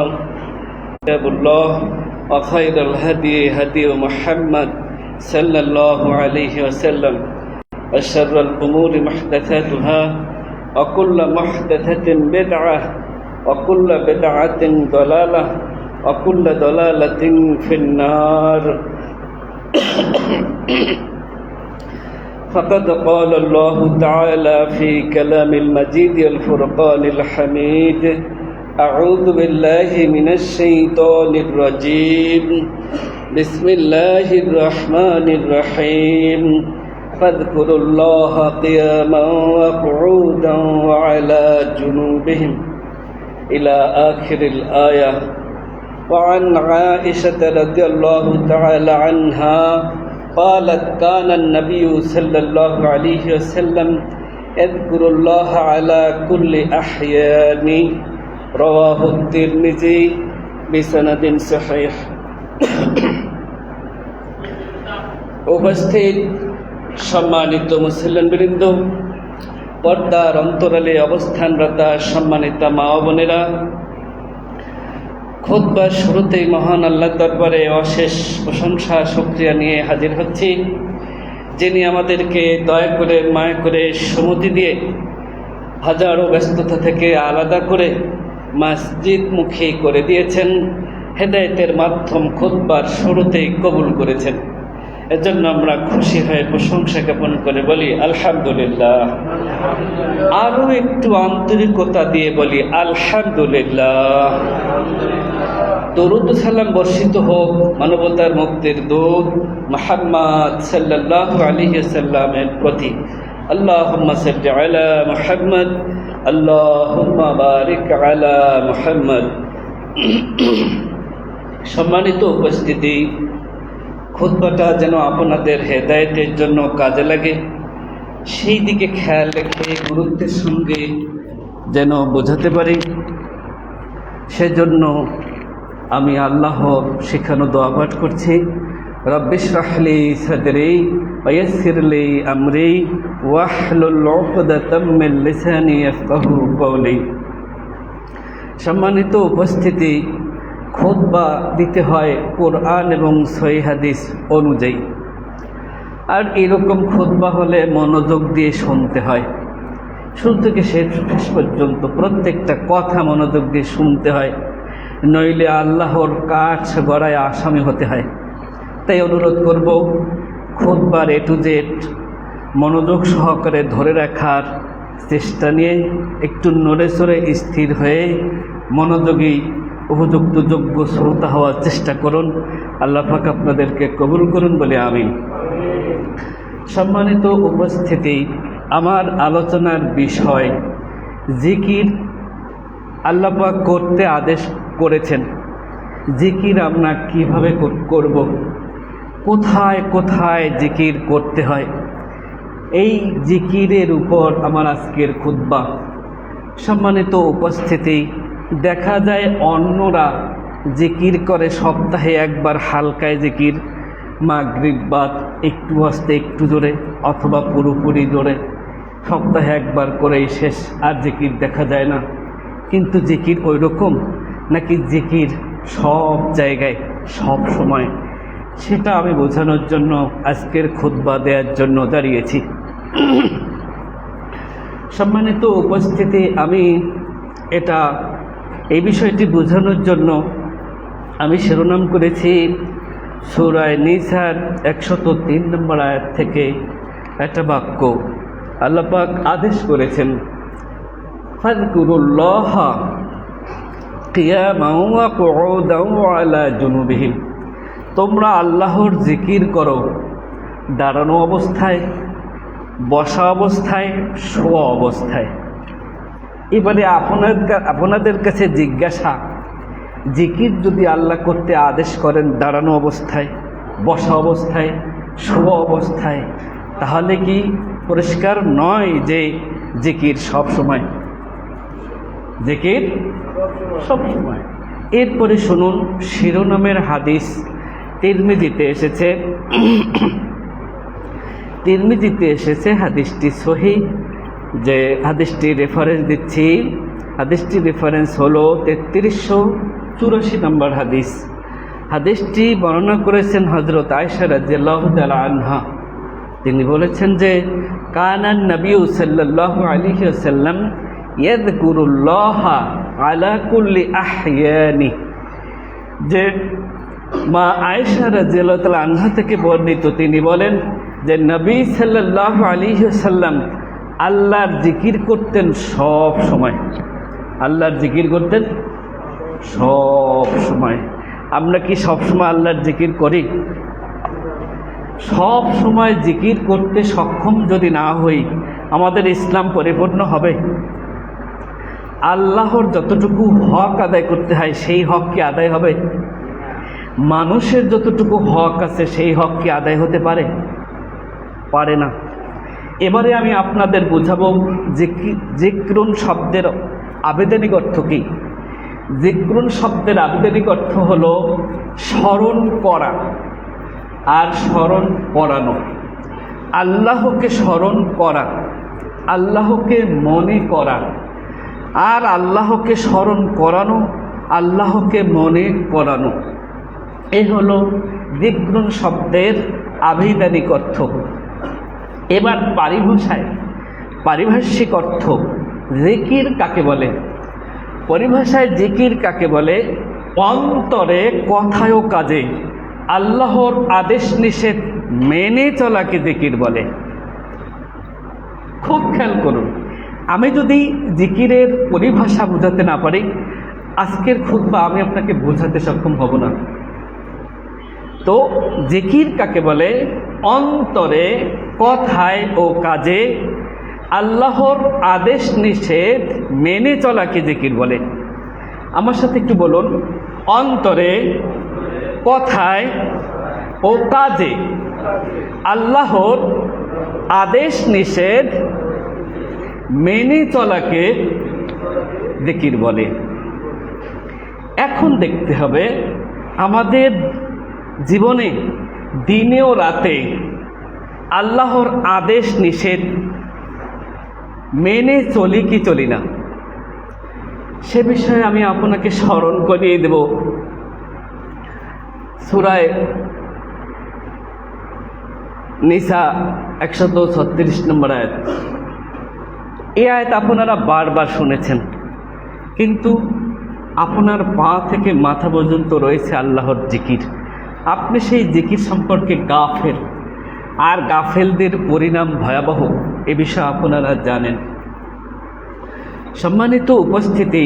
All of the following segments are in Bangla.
كتاب الله وخير الهدي هدي محمد صلى الله عليه وسلم وشر الأمور محدثاتها وكل محدثة بدعة وكل بدعة ضلالة وكل ضلالة في النار فقد قال الله تعالى في كلام المجيد الفرقان الحميد أعوذ بالله من الشيطان الرجيم بسم الله الرحمن الرحيم فاذكروا الله قياما وقعودا وعلى جنوبهم إلى آخر الآية. وعن عائشة رضي الله تعالى عنها قالت كان النبي صلى الله عليه وسلم يذكر الله على كل أحيان رواه الترمذي بسند صحيح. উপস্থিত সম্মানিত মুসলিমবৃন্দ, পর্দার অন্তরালে অবস্থানরত সম্মানিত মা ও বোনেরা, খুতবার শুরুতেই মহান আল্লাহর দরবারে অশেষ প্রশংসা শুকরিয়া নিয়ে হাজির হচ্ছি, যিনি আমাদেরকে দয়া করে মায়া করে সুমতি দিয়ে হাজারো ব্যস্ততা থেকে আলাদা করে মসজিদমুখী করে দিয়েছেন, হেদায়েতের মাধ্যম খুতবার শুরুতেই কবুল করেছেন। এজন্য আমরা খুশি হয়ে প্রশংসা জ্ঞাপন করে বলি আলহামদুলিল্লাহ। আরো একটু আন্তরিকতা দিয়ে বলি আলহামদুলিল্লাহ। দরুদ সালাম বর্ষিত হোক মানবতার মুক্তির দূত মুহাম্মদ সাল্লাল্লাহু আলাইহি ওয়াসাল্লামের প্রতি। আল্লাহুম্মা সাল্লি আলা মুহাম্মদ আল্লাহুম্মা বারিক আলা মুহাম্মদ। সম্মানিত উপস্থিতি, খুতবাটা যেন আপনাদের হেদায়েতের জন্য কাজে লাগে, সেই দিকে খেয়াল রেখে গুরুত্বের সঙ্গে যেন বোঝাতে পারি, সেজন্য আমি আল্লাহর শেখানো দোয়া পাঠ করছি। রব্বি ইশরাহ লি সাদরি ওয়া ইয়াসসির লি আমরি ওয়াহলুল উকদাতাম মিন লিসানি ইয়াফকাহু কওলি। সম্মানিত উপস্থিতি, খুতবা দিতে হয় কোরআন এবং সহিহ হাদিস অনুযায়ী, আর এরকম খুতবা হলে মনোযোগ দিয়ে শুনতে হয়। শুরু থেকে শেষ পর্যন্ত প্রত্যেকটা কথা মনোযোগ দিয়ে শুনতে হয়, নইলে আল্লাহর কাঠ গড়ায় আসামি হতে হয়। তাই অনুরোধ করব, খুতবার এ টু জেড মনোযোগ সহকারে ধরে রাখার চেষ্টা নিয়ে একটু নড়ে চড়ে স্থির হয়ে মনোযোগী উপযুক্ত যোগ্য শ্রোতা হওয়ার চেষ্টা করুন। আল্লাহ পাক আপনাদেরকে কবুল করুন বলে আমিন। সম্মানিত উপস্থিতি, আমার আলোচনার বিষয় জিকির আল্লাহ পাক করতে আদেশ করেছেন। জিকির আমরা কিভাবে করব, কোথায় কোথায় জিকির করতে হয়, এই জিকিরের উপর আমার আজকের খুতবা। সম্মানিত উপস্থিতি, দেখা যায় অন্যরা জিকির করে সপ্তাহে একবার হালকায় জিকির, মাগরিব বাদ একটু আস্তে একটু জোরে অথবা পুরোপুরি জোরে, সপ্তাহে একবার করেই শেষ, আর জিকির দেখা যায় না। কিন্তু জিকির ওই রকম নাকি জিকির সব জায়গায় সব সময়, সেটা আমি বোঝানোর জন্য আজকের খুতবা দেওয়ার জন্য দাঁড়িয়েছি। সম্মানিত উপস্থিতি, আমি এই বিষয়টি বোঝানোর জন্য আমি শিরোনাম করেছি সূরা নিসার 103 নম্বর আয়াত থেকে একটা বাক্য। আল্লাহ পাক আদেশ করেছেন, ফাযকুরুল্লাহ কিয়ামান ওয়া কুউদান ওয়া আলা জুনুবিহিম। তোমরা আল্লাহর জিকির করো দাঁড়ানো অবস্থায়, বসা অবস্থায়, শোয়া অবস্থায়। এবারে আপনাদের কাছে জিজ্ঞাসা, জিকির যদি আল্লাহ করতে আদেশ করেন দাঁড়ানো অবস্থায়, বসা অবস্থায়, শোয়া অবস্থায়, তাহলে কি পরিষ্কার নয় যে জিকির সব সময়? জিকির সব সময়। এরপরে শুনুন শিরোনামের হাদিস তিরমিজিতে এসেছে, হাদিসটি সহিহ। যে হাদিসটি রেফারেন্স দিচ্ছি, হাদিসটির রেফারেন্স হলো 33 84 নম্বর হাদিস। হাদিসটি বর্ণনা করেছেন হযরত আয়েশা রাদিয়াল্লাহু তাআলা আনহা। তিনি বলেছেন যে কানান নবী সাল্লাল্লাহু আলাইহি ওয়াসাল্লাম ইয়াযকুরুল্লাহা আলা কুল্লি আহইয়ানি, যে মা আয়েশা রাদিয়াল্লাহু তাআলা আনহা থেকে বর্ণিত, তিনি বলেন যে নবী সাল্লাল্লাহু আলাইহি ওয়াসাল্লাম আল্লাহর জিকির করতেন সব সময়। আল্লাহর জিকির করতেন সব সময়। আমরা কি সব সময় আল্লাহর জিকির করি? সব সময় জিকির করতে সক্ষম যদি না হই, আমাদের ইসলাম পরিপূর্ণ হবে? আল্লাহর যতটুকু হক আদায় করতে হয় সেই হক কি আদায় হবে? মানুষের যতটুকু হক আছে সেই হক কি আদায় হতে পারে? পারে না। এবারে আমি আপনাদের বুঝাবো জিক্রুন শব্দের আবেদনিক অর্থ কি। জিক্রুন শব্দের আবেদনিক অর্থ হলো স্মরণ করা আর স্মরণ করানো। আল্লাহকে স্মরণ করা, আল্লাহকে মনে করা, আর আল্লাহকে স্মরণ করানো, আল্লাহকে মনে করানো, এই হলো জিক্রুন শব্দের আবিধানিক অর্থ। এবার পারিভাষিক অর্থ, জিকির কাকে বলে? পরিভাষায় জিকির কাকে বলে? অন্তরে কথায় ও কাজে আল্লাহর আদেশ নিষেধ মেনে চলাকে জিকির বলে। খুব খেয়াল করুন, আমি যদি জিকিরের পরিভাষা বোঝাতে না পারি, আজকের খুতবা আমি আপনাকে বোঝাতে সক্ষম হব না। তো জিকির কাকে বলে? অন্তরে কথায় ও কাজে আল্লাহর আদেশ নিষেধ মেনে চলাকে জিকির বলে। আমার সাথে একটু বলুন, অন্তরে কথায় ও কাজে আল্লাহর আদেশ নিষেধ মেনে চলাকে জিকির বলে। এখন দেখতে হবে আমাদের জীবনে দিনে ও রাতে আল্লাহর আদেশ নিষেধ মেনে চলি কি চলি না, সে বিষয়ে আমি আপনাকে স্মরণ করিয়ে দেব সূরা নিসা 136 নম্বর আয়াত। এই আয়াত আপনারা বারবার শুনেছেন, কিন্তু আপনার পা থেকে মাথা পর্যন্ত রয়েছে আল্লাহর জিকির। আপনি সেই জিকির সম্পর্কে গাফেল, আর গাফেলদের পরিণাম ভয়াবহ, এ বিষয়ে আপনারা জানেন। সম্মানিত উপস্থিতি,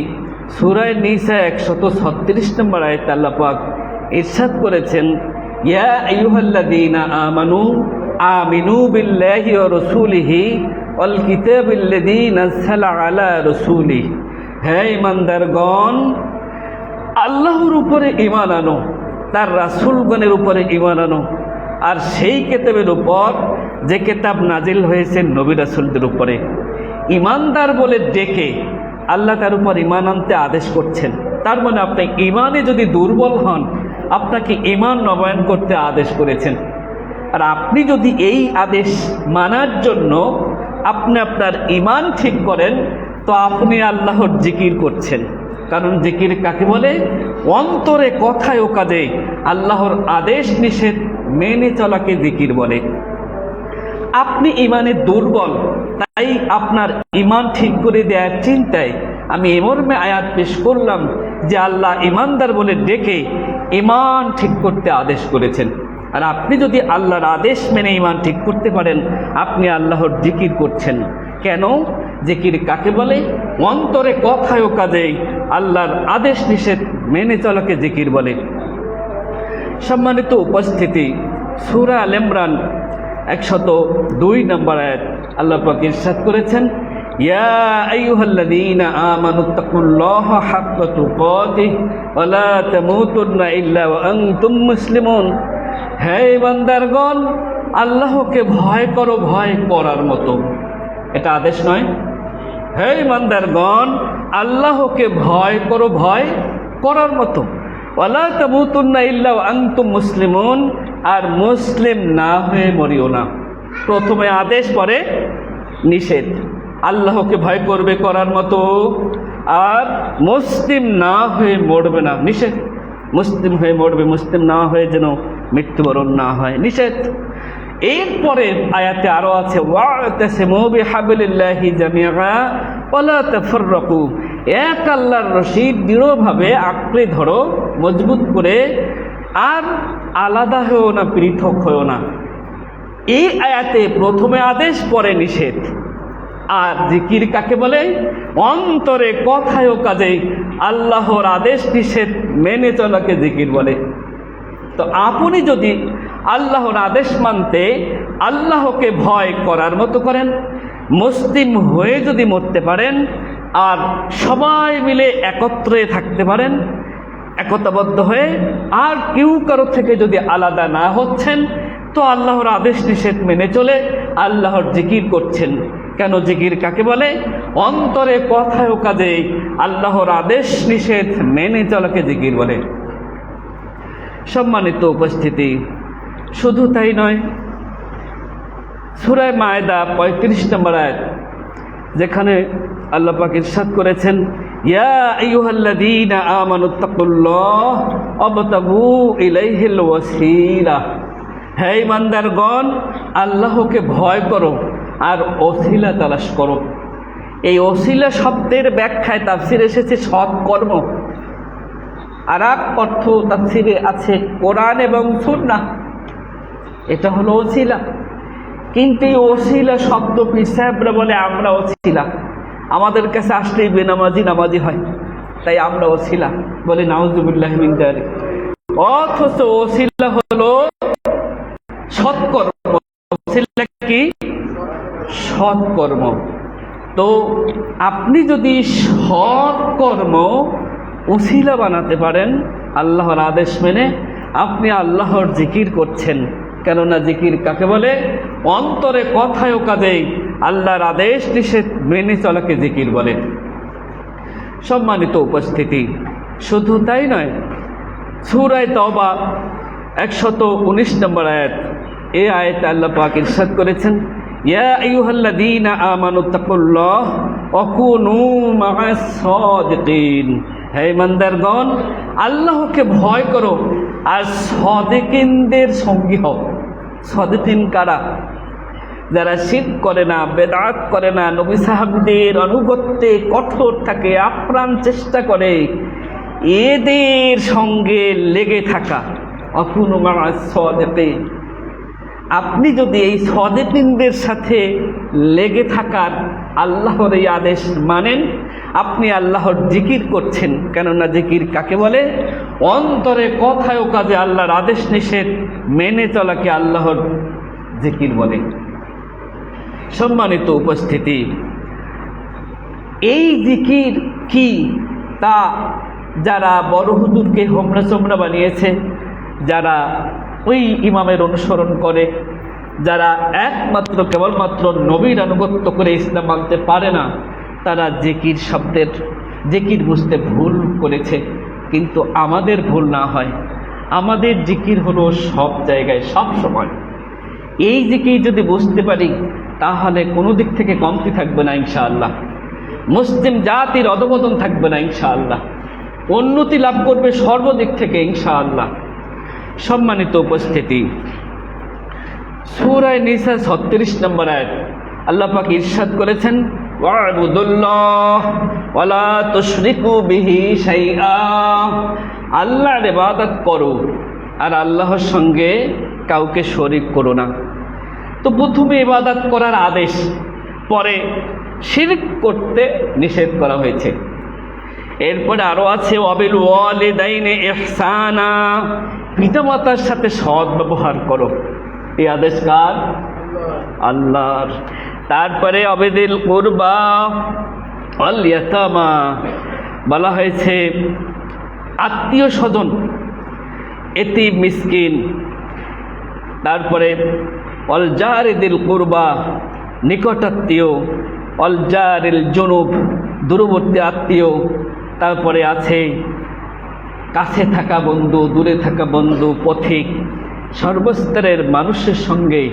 সূরা নিসা 136 নম্বর আয়াতে আল্লাহ পাক ইরশাদ করেছেন, ইয়া আইয়ুহাল্লাযীনা আমানু আমিনু বিল্লাহি ওয়া রাসূলিহি ওয়াল কিতাবিল্লাযী নাযালা আলা রাসূলিহি, হে ঈমানদারগণ, আল্লাহর উপরে ঈমান আনো, তার রাসূলগণের উপরে ঈমান আনো, আর সেই কিতাবের উপর যে কিতাব নাজিল হয়েছে নবী রাসূলদের উপরে। ঈমানদার বলে ডেকে আল্লাহ তার উপর ঈমান আনতে আদেশ করছেন। তার মানে আপনি ঈমানে যদি দুর্বল হন, আপনাকে ঈমান নবায়ন করতে আদেশ করেছেন। আর আপনি যদি এই আদেশ মানার জন্য আপনি আপনার ঈমান ঠিক করেন, তো আপনি আল্লাহর জিকির করছেন। কারণ জিকির কাকে বলে? অন্তরে কথায় ও কাজে আল্লাহর আদেশ নিষেধ মেনে চলাকে জিকির বলে। আপনি ঈমানে দুর্বল, তাই আপনার ঈমান ঠিক করে দেওয়ার চিন্তায় আমি এ মর্মে আয়াত পেশ করলাম যে আল্লাহ ঈমানদার বলে ডেকে ঈমান ঠিক করতে আদেশ করেছেন। আর আপনি যদি আল্লাহর আদেশ মেনে ঈমান ঠিক করতে পারেন, আপনি আল্লাহর জিকির করছেন। কেন? জিকির কাকে বলে? অন্তরে কথায় ও কাজে আল্লাহর আদেশ নিষেধ মেনে চলাকে জিকির বলে। সম্মানিত উপস্থিতি, সূরা আল ইমরান 102 নম্বর আয়াত আল্লাহ পাক ইরশাদ করেছেন, ইয়া আইয়ুহাল্লাযীনা আমানুত্তাকুল্লাহা হাক্কা তুকাতিহি ওয়া লা তামুতুন্না ইল্লা ওয়া আনতুম মুসলিমুন, হে বান্দারগণ, আল্লাহকে ভয় করো ভয় করার মতো। এটা আদেশ নয়? হে বান্দারগণ, আল্লাহকে ভয় করো ভয় করার মতো। ওয়া লা তামুতুন্না ইল্লা ওয়া আনতুম মুসলিমুন, আর মুসলিম না হয়ে মরিও না। প্রথমে আদেশ, পরে নিষেধ। আল্লাহকে ভয় করবে করার মতো, আর মুসলিম না হয়ে মরবে না, নিষেধ। মুসলিম হয়ে মরবে, মুসলিম না হয়ে যেন মৃত্যুবরণ না হয়, নিষেধ। এরপরে আয়াতে আরো আছে, ওয়াতাসিমু বিহাবলিল্লাহি জামিআ ওয়ালা তাফাররাকু, এক আল্লাহর রশি দৃঢ়ভাবে আঁকড়ে ধরো, মজবুত করে, আর আলাদা হয়েও না, পৃথক হয়েও না। এই আয়াতে প্রথমে আদেশ, পরে নিষেধ। আর জিকির কাকে বলে? অন্তরে, কথায় ও কাজে আল্লাহর আদেশ নিষেধ মেনে চলাকে জিকির বলে। তো আপনি যদি আল্লাহর আদেশ মানতে আল্লাহকে ভয় করার মতো করেন, মুসলিম হয়ে যদি মরতে পারেন, আর সবাই মিলে একত্রে থাকতে পারেন একতাবদ্ধ হয়ে, আর কেউ কারো থেকে যদি আলাদা না হচ্ছেন, তো আল্লাহর আদেশ নিষেধ মেনে চলে আল্লাহর জিকির করছেন। কেন জিকির কাকে বলে? অন্তরে, কথায় ও কাজে আল্লাহর আদেশ নিষেধ মেনে চলাকে জিকির বলে। সম্মানিত উপস্থিতি, শুধু তাই নয়, সূরা মায়েদা 35 নম্বর আয়াত, যেখানে আল্লাহ পাক ইরশাদ করেছেন, ইয়া আইয়ুহাল্লাযীনা আমানুত্তাকুল্লাহ ওয়াবতাগু ইলাইহিল ওয়াসিলা, হে ঈমানদারগণ, আল্লাহকে ভয় করো আর ওসিলা তালাশ করো। এই ওসিলা শব্দের ব্যাখ্যায় তাফসিরে এসেছে সৎকর্ম, আর এক অর্থ তাফসিরে আছে কোরআন এবং সুন্নাহ, এটা হলো ওসিলা। কিন্তু এই ওসিলা শব্দ পীর সাহেবরা বলে আমরা ওসিলা, আমাদের কাছে আসলেই বেনামাজি নামাজি হয়, তাই আমরা ওসিলা বলে, নাউযুবিল্লাহ মিন যালিক। অথচ ওসিলা হলো সৎকর্ম। ওসিলা কি? সৎকর্ম। তো আপনি যদি সৎকর্ম ওসিলা বানাতে পারেন আল্লাহর আদেশ মেনে, আপনি আল্লাহর জিকির করছেন। কেননা জিকির কাকে বলে? অন্তরে, কথায় ও কাজে আল্লাহর আদেশ নিষেধ মেনে চলাকে জিকির বলে। সম্মানিত উপস্থিতি, শুধু তাই নয়, সূরা তাওবা 119 নম্বর আয়াত, এই আয়াতে আল্লাহ পাক ইরশাদ করেছেন, ইয়া আইয়ুহাল্লাযীনা আমানুত্তাকুল্লাহ ওয়া কুনু মা'আস সাদিকিন, হে ঈমানদারগণ, আল্লাহকে ভয় করো আর সাদিকিনদের সঙ্গী হও। সাদিকিন কারা? যারা শিরক করে না, বেদাত করে না, নবী সাহাবীদের আনুগত্যে কঠোর থাকে, আপ্রাণ চেষ্টা করে, এদের সঙ্গে লেগে থাকা। ওয়া কুনু মা'আস সাদিকিন, আপনি যদি এই সাদিকিনদের সাথে লেগে থাকার আল্লাহর এই আদেশ মানেন, আপনি আল্লাহর জিকির করছেন। কেননা জিকির কাকে বলে? অন্তরে, কথায় ও কাজে আল্লাহর আদেশ নিষেধ মেনে চলাকে আল্লাহর জিকির বলে। সম্মানিত উপস্থিতি, এই জিকির কি তা যারা বড় হুজুরকে হোমরা চোমরা বানিয়েছে, যারা ওই ইমামের অনুসরণ করে, যারা একমাত্র কেবলমাত্র নবীর আনুগত্য করে ইসলাম মানতে পারে না, তারা জিকির শব্দের জিকির বুঝতে ভুল করেছে। কিন্তু আমাদের ভুল না হয়, আমাদের জিকির হলো সব জায়গায় সব সময়। এই জিকির যদি বুঝতে পারি, তাহলে কোনো দিক থেকে কমতি থাকবে না ইনশাআল্লাহ। মুসলিম জাতির অধঃপতন থাকবে না ইনশাআল্লাহ, উন্নতি লাভ করবে সর্বদিক থেকে ইনশাআল্লাহ। সম্মানিত উপস্থিতি, সূরা নিসা 36 নম্বর আয়াত আল্লাহ পাক ইরশাদ করেছেন, ওয়া'বুদুল্লাহ ওয়া লা তুশরিকু বিহি শাইআ, আল্লাহর ইবাদত করো আর আল্লাহর সঙ্গে কাউকে শরীক করো না। তো প্রথমে ইবাদত করার আদেশ, পরে শিরক করতে নিষেধ করা হয়েছে। এরপরে আরো আছে, ওয়াবিল ওয়ালিদাইনি ইহসানা, পিতামাতার সাথে সৎ ব্যবহার করো। এই আদেশ কার? আল্লাহর। তারপরে আবিদিল কুরবা ওয়াল ইয়াতামা, বলা হয়েছে আত্মীয় স্বজন, এতিম মিসকিন। তারপরে ওয়াল জারিদিল কুরবা, নিকটাত্মীয়, ওয়াল জারিল জুনুব, দূরবর্তী আত্মীয়। তারপরে আছে কাছে থাকা বন্ধু, দূরে থাকা বন্ধু, পথিক, সর্বস্তরের মানুষের সঙ্গে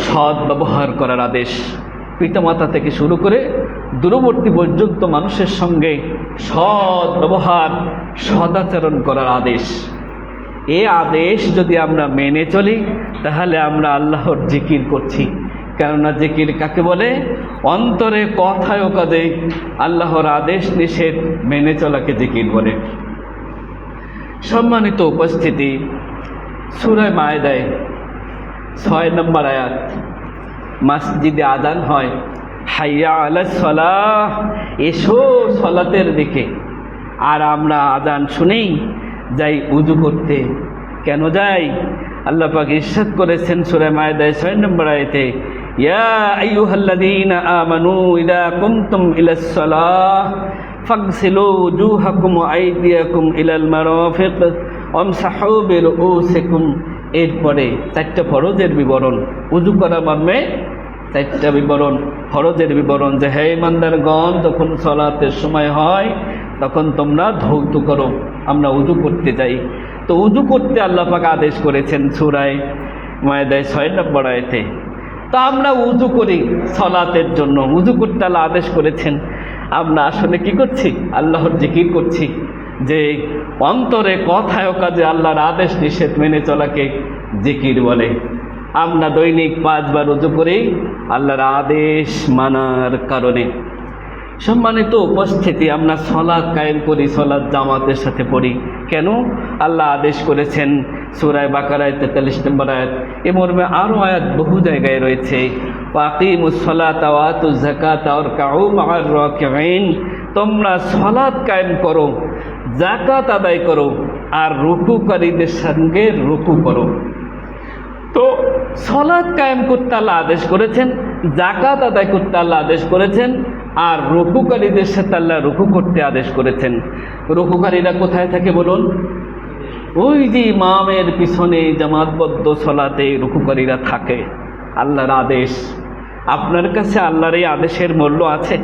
সৎ ব্যবহার করার আদেশ, পিতামাতা থেকে শুরু করে দূরবর্তী পর্যন্ত মানুষের সঙ্গে সৎ ব্যবহার সদাচরণ করার আদেশ। এই আদেশ যদি আমরা মেনে চলি তাহলে আমরা আল্লাহর জিকির করছি। কেননা জিকির কাকে বলে? অন্তরে কথায় ও কাজে আল্লাহর আদেশ নিষেধ মেনে চলাকে জিকির বলে। সম্মানিত উপস্থিতি, সূরা মায়েদায় 6 নম্বর আয়াত, মসজিদে আযান হয়, হাইয়া আলাস সালাহ, এসো সালাতের দিকে। আর আমরা আযান শুনেই যাই উযু করতে। কেন যাই? আল্লাহ পাক ইরশাদ করেছেন সূরা মায়েদায় 6 নম্বর আয়াতে, ইয়া আইয়ুহাল্লাযীনা আমানু ইযা কুমতুম ইলাস সালাহ ফাগসিলু ওয়ুজুহাকুম ওয়া আইদিয়াকুম ইলাল মারাফিক ওয়ামসাহু বিরুউসিকুম। এরপরে 4টা ফরজের বিবরণ, উযু করা মর্মে 4টা বিবরণ, ফরজের বিবরণ, যে হে ইমানদারগণ, যখন সালাতের সময় হয় তখন তোমরা ধৌত করো। আমরা উযু করতে যাই, তো উযু করতে আল্লাহ পাক আদেশ করেছেন সূরা মায়েদায় 6 নম্বর আয়াতে। তো আমরা উযু করি সালাতের জন্য, উযু করতে আল্লাহ আদেশ করেছেন। আমরা আসলে কি করছি? আল্লাহর জিকির করছি। যে অন্তরে কথায় ও কাজে আল্লাহর আদেশ নিষেধ মেনে চলাকে জিকির বলে। আমরা দৈনিক 5 বার উযু করি আল্লাহর আদেশ মানার কারণে। সম্মানিত উপস্থিতি, আমরা সালাত কায়েম করি, সালাত জামাতের সাথে পড়ি। কেন? আল্লাহ আদেশ করেছেন সূরা বাকারায় 43 নম্বর আয়াত। এ মর্মে আরও আয়াত বহু জায়গায় রয়েছে, ওয়াকিমুস সালাতা ওয়া আতুজ যাকাতা ওয়ারকাউ মা'আর রাকিঈন। তোমরা সালাত কায়েম করো, যাকাত আদায় করো, আর রুকুকারীদের সঙ্গে রুকু করো। তো সালাত কায়েম করতে আল্লাহ আদেশ করেছেন, যাকাত আদায় করতে আল্লাহ আদেশ করেছেন, আর রুকুকারীদের সাথে আল্লাহ রুকু করতে আদেশ করেছেন। রুকুকারীরা কোথায় থাকে বলুন? ওই যে ইমামের পিছনে জামাতবদ্ধ সালাতে রুকুকারীরা থাকে। আল্লাহর আদেশ। আপনার কাছে আল্লাহর এই আদেশের মূল্য আছে?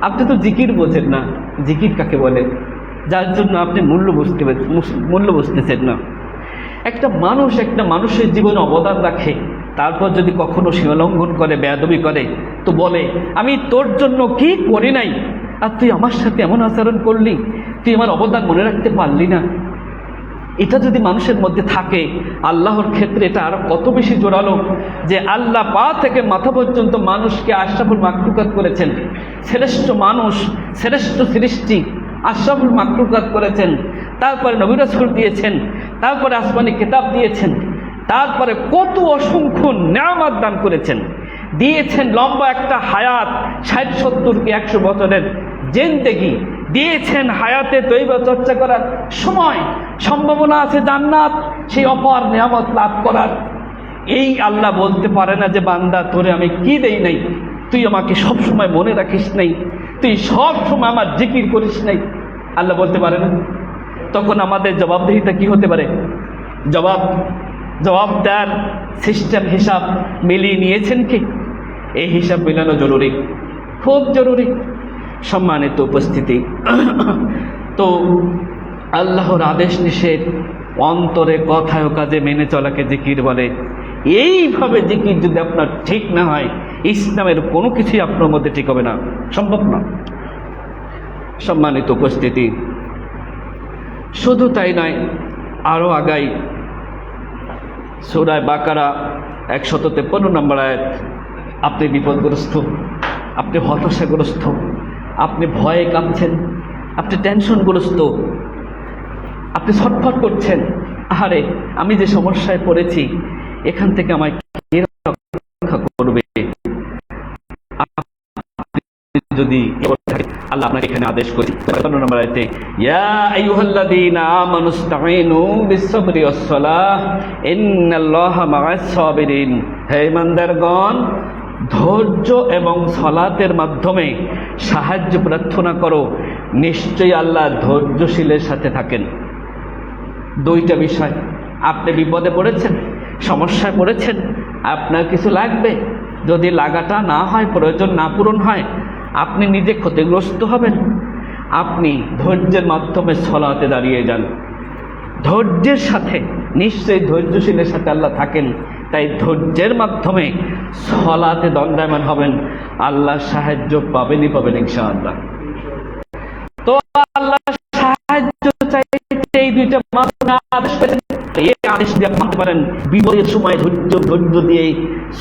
আপনি তো জিকির বোঝেন না, জিকির কাকে বলে, যার জন্য আপনি মূল্য বুঝতেছেন না। একটা মানুষের জীবনে অবদান রাখে, তারপর যদি কখনো সীমালঙ্ঘন করে, বেয়াদবি করে, তো বলে আমি তোর জন্য কি করি নাই, আর তুই আমার সাথে এমন আচরণ করলি, তুই আমার অবদান মনে রাখতে পারলি না। এটা যদি মানুষের মধ্যে থাকে, আল্লাহর ক্ষেত্রে এটা আরো কত বেশি জোরালো, যে আল্লাহ পা থেকে মাথা পর্যন্ত মানুষকে আশরাফুল মাখলুকাত করেছেন। শ্রেষ্ঠ মানুষ, শ্রেষ্ঠ সৃষ্টি, আশরাফুল মাখলুকাত করেছেন। তারপরে নবী রাসূল দিয়েছেন, তারপরে আসমানি কিতাব দিয়েছেন, তারপরে কত অসংখ্য নেয়ামত দান করেছেন। দিয়েছেন লম্বা একটা হায়াত, 60, 70 কি 100 বছরের জিন্দেগি দিয়েছেন। হায়াতে তৈবা চর্চা করার সময়, সম্ভাবনা আছে জান্নাত, সেই অপার নিয়ামত লাভ করার। এই আল্লাহ বলতে পারে না যে বান্দা তোরে আমি কি দেই নাই, তুই আমাকে সব সময় মনে রাখিস নাই, তুই সব সময় আমার জিকির করিস নাই? আল্লাহ বলতে পারে না? তখন আমাদের জবাবদিহিতা কি হতে পারে? জবাব দেওয়ার সিস্টেম, হিসাব মিলিয়ে নিয়েছেন কি? এই হিসাব মেলানো জরুরি, খুব জরুরি। সম্মানিত উপস্থিতি, তো আল্লাহর আদেশ নিষেধ অন্তরে কথায় ও কাজে মেনে চলাকে জিকির বলে। এইভাবে জিকির যদি আপনার ঠিক না হয়, ইসলামের কোনো কিছুই আপনার মধ্যে ঠিক হবে না, সম্ভব না। সম্মানিত উপস্থিতি, শুধু তাই নয়, আরও আগাই সূরা বাকারা 153 নম্বর আয়াত। আপনি বিপদগ্রস্ত, আপনি হতাশাগ্রস্ত, আপনি ভয়ে কাঁপছেন, আপনি টেনশনগ্রস্ত, আপনি ছটফট করছেন, আরে আমি যে সমস্যায় পড়েছি, এখান থেকে আমায় কে রক্ষা করবে? যদি আল্লাহ আপনাকে এখানে আদেশ করি, 55 নম্বর আয়াতে, ইয়া আইয়ুহাল্লাযীনা আমানুস্তাঈনু বিস-সাবরি ওয়াস-সালাহ ইন্নাল্লাহা মা'আস সাবিরিন। হে ইমানদারগণ, ধৈর্য এবং সালাতের মাধ্যমে সাহায্য প্রার্থনা করো, নিশ্চয়ই আল্লাহ ধৈর্যশীলের সাথে থাকেন। 2টা বিষয়। আপনি বিপদে পড়েছেন, সমস্যায় পড়েছেন, আপনার কিছু লাগবে, যদি লাগাটা না হয়, প্রয়োজন না পূরণ হয়, আপনি নিজে ক্ষতিগ্রস্ত হবেন। আপনি ধৈর্যের মাধ্যমে সালাতে দাঁড়িয়ে যান, ধৈর্যের সাথে। নিশ্চয়ই ধৈর্যশীলের সাথে আল্লাহ থাকেন। তাই ধৈর্যের মাধ্যমে সলাতে দণ্ডায়মান হবেন, আল্লাহর সাহায্য পাবেনই পাবেন ইনশাআল্লাহ। তো আল্লাহ সাহায্য চাইতে এই দুইটা মাধ্যমে আদেশ করেছেন, এই আদেশ দিয়ে মানতে পারেন। বিপদের সময় ধৈর্য দিয়ে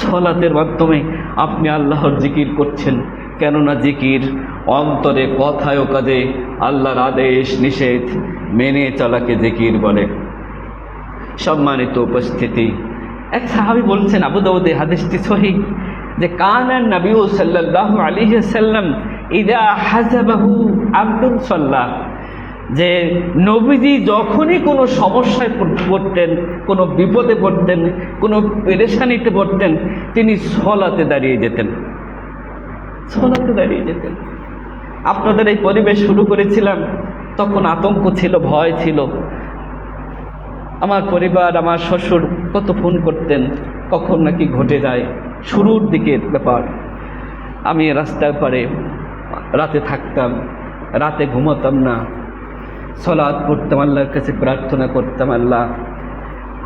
সলাতের মাধ্যমে আপনি আল্লাহর জিকির করছেন, কেননা জিকির অন্তরে কথায় ও কাজে আল্লাহর আদেশ নিষেধ মেনে চলাকে জিকির বলে। সম্মানিত উপস্থিতি, এক সাহাবী বলছেন, আবু দাউদে হাদিসটি সহিহ, যে কানান নবী সাল্লাল্লাহু আলাইহি ওয়াসাল্লাম ইযা হাযাবাহু আমরুন সাল্লাহ, যে নবীজি যখনই কোনো সমস্যায় পড়তেন, কোনো বিপদে পড়তেন, কোনো পেরেশানিতে পড়তেন, তিনি সলাতে দাঁড়িয়ে যেতেন, সলাতে দাঁড়িয়ে যেতেন। আপনাদের এই পরিবেশ শুরু করেছিলাম, তখন আতঙ্ক ছিল, ভয় ছিল। আমার পরিবার, আমার শ্বশুর কত ফোন করতেন, কখন নাকি ঘটে যায়, শুরুর দিকের ব্যাপার। আমি রাস্তার পারে রাতে থাকতাম, রাতে ঘুমাতাম না, সলাৎ পড়তাম, আল্লাহর কাছে প্রার্থনা করতাম, আল্লাহ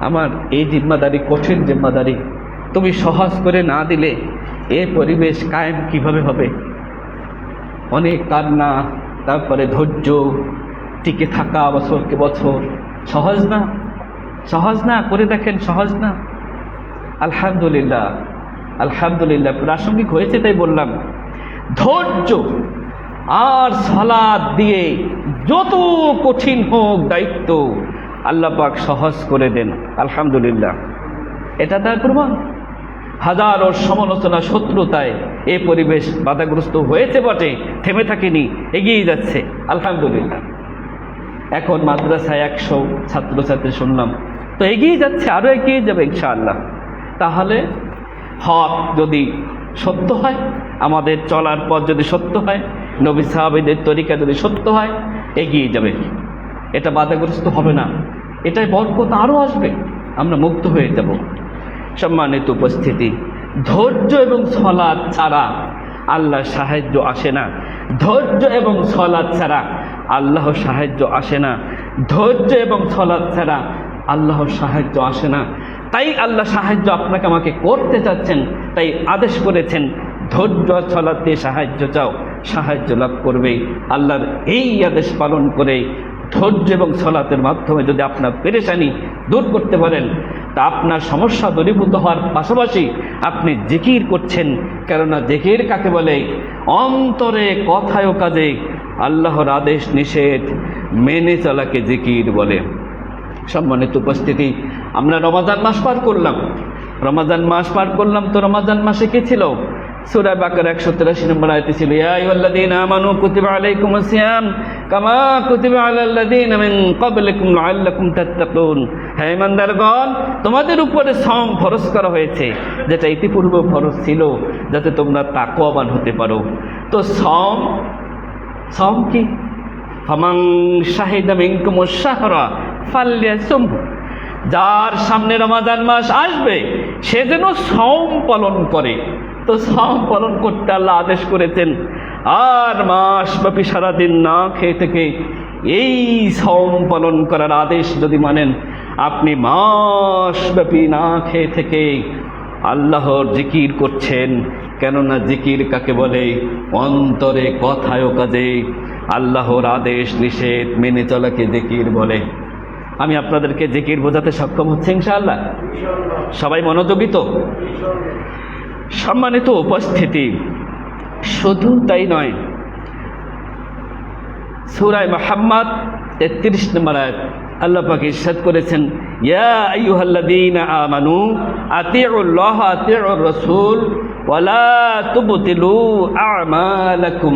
আমার এই জিম্মাদারি কঠিন জিম্মাদারি, তুমি সহজ করে না দিলে এ পরিবেশ কায়েম কিভাবে হবে। অনেক কান্না, তারপরে ধৈর্য, টিকে থাকা বছরকে বছর, সহজ না, সহজ না, করে দেখেন, সহজ না। আলহামদুলিল্লাহ, আলহামদুলিল্লাহ, প্রাসঙ্গিক হয়েছে তাই বললাম। ধৈর্য আর সালাত দিয়ে যত কঠিন হোক দায়িত্ব আল্লাহ পাক সহজ করে দেন, আলহামদুলিল্লাহ। এটা তার প্রমাণ। হাজারো সমালোচনা, শত্রুতায় এই পরিবেশ বাধাগ্রস্ত হয়েছে বটে, থেমে থাকেনি, এগিয়ে যাচ্ছে, আলহামদুলিল্লাহ। এখন মাদ্রাসায় 100 ছাত্রছাত্রী শুনলাম, তো এগিয়ে যাচ্ছে, আরও এগিয়ে যাবে ইনশাআল্লাহ। তাহলে হক যদি সত্য হয়, আমাদের চলার পথ যদি সত্য হয়, নবী সাহাবীদের তরিকা যদি সত্য হয়, এগিয়ে যাবে, এটা বাধাগ্রস্ত হবে না, এটাই বরকত আরও আসবে, আমরা মুক্ত হয়ে যাব। সম্মানিত উপস্থিতি, ধৈর্য এবং সলাৎ ছাড়া আল্লাহর সাহায্য আসে না, ধৈর্য এবং সলাৎ ছাড়া আল্লাহর সাহায্য আসে না, ধৈর্য এবং সলাৎ ছাড়া আল্লাহর সাহায্য আসে না। তাই আল্লাহ সাহায্য আপনাকে আমাকে করতে চাচ্ছেন, তাই আদেশ করেছেন ধৈর্য সলাৎ দিয়ে সাহায্য চাও, সাহায্য লাভ করবে। আল্লাহর এই আদেশ পালন করে ধৈর্য এবং সলাতের মাধ্যমে যদি আপনার পেরেশানি দূর করতে পারেন, তা আপনার সমস্যা দূরীভূত হওয়ার পাশাপাশি আপনি জিকির করছেন, কেননা জিকির কাকে বলে? অন্তরে কথায় ও কাজে আল্লাহর আদেশ নিষেধ মেনে চলাকে জিকির বলে। সম্মানিত উপস্থিতি, আমরা রমাজান মাস পার করলাম, রমাজান মাস পার করলাম, তো রমাজান মাসে কি ছিল? সূরা বাকারা 183 নম্বর আয়াতে ছিল, ইয়া আইয়ুহাল্লাযীনা আমানু কুতিবা আলাইকুমুস সিয়াম কামা কুতিবা আলাল্লাযীনা মিন ক্বাবলিকুম লাআল্লাকুম তাত্তাকুন। হে ঈমানদারগণ, তোমাদের উপরে সওম ফরজ করা হয়েছে, যেটা ইতিপূর্বে ফরজ ছিল, যাতে তোমরা তাকওয়াবান হতে পারো। তো সওম কি? ফামান শাহিদা মিনকুমুশ শাহরা ফালইয়াসুমহু, যার সামনে রমাদান মাস আসবে সে যেন সওম পালন করে। তো সওম পালন করতে আল্লাহ আদেশ করেছেন, আর মাসব্যাপী সারাদিন না খেয়ে থেকে এই সওম পালন করার আদেশ যদি মানেন, আপনি মাসব্যাপী না খেয়ে থেকে আল্লাহর জিকির করছেন, কেননা জিকির কাকে বলে? অন্তরে কথায় ও কাজে আল্লাহর আদেশ নিষেধ মেনে চলাকে জিকির বলে। আমি আপনাদেরকে জিকির বোঝাতে সক্ষম হচ্ছে ইনশাআল্লাহ? সবাই মনোযোগী তো? সম্মানিত উপস্থিতি, শুধু তাই নয়, সূরা মুহাম্মদ 33 নম্বর আয়াত আল্লাহ পাক ইরশাদ করেছেন, ইয়া আইয়ুহাল্লাযীনা আমানু আতিউল্লাহ আতিউর রাসূল ওয়া লা তুবতিলু আমালাকুম।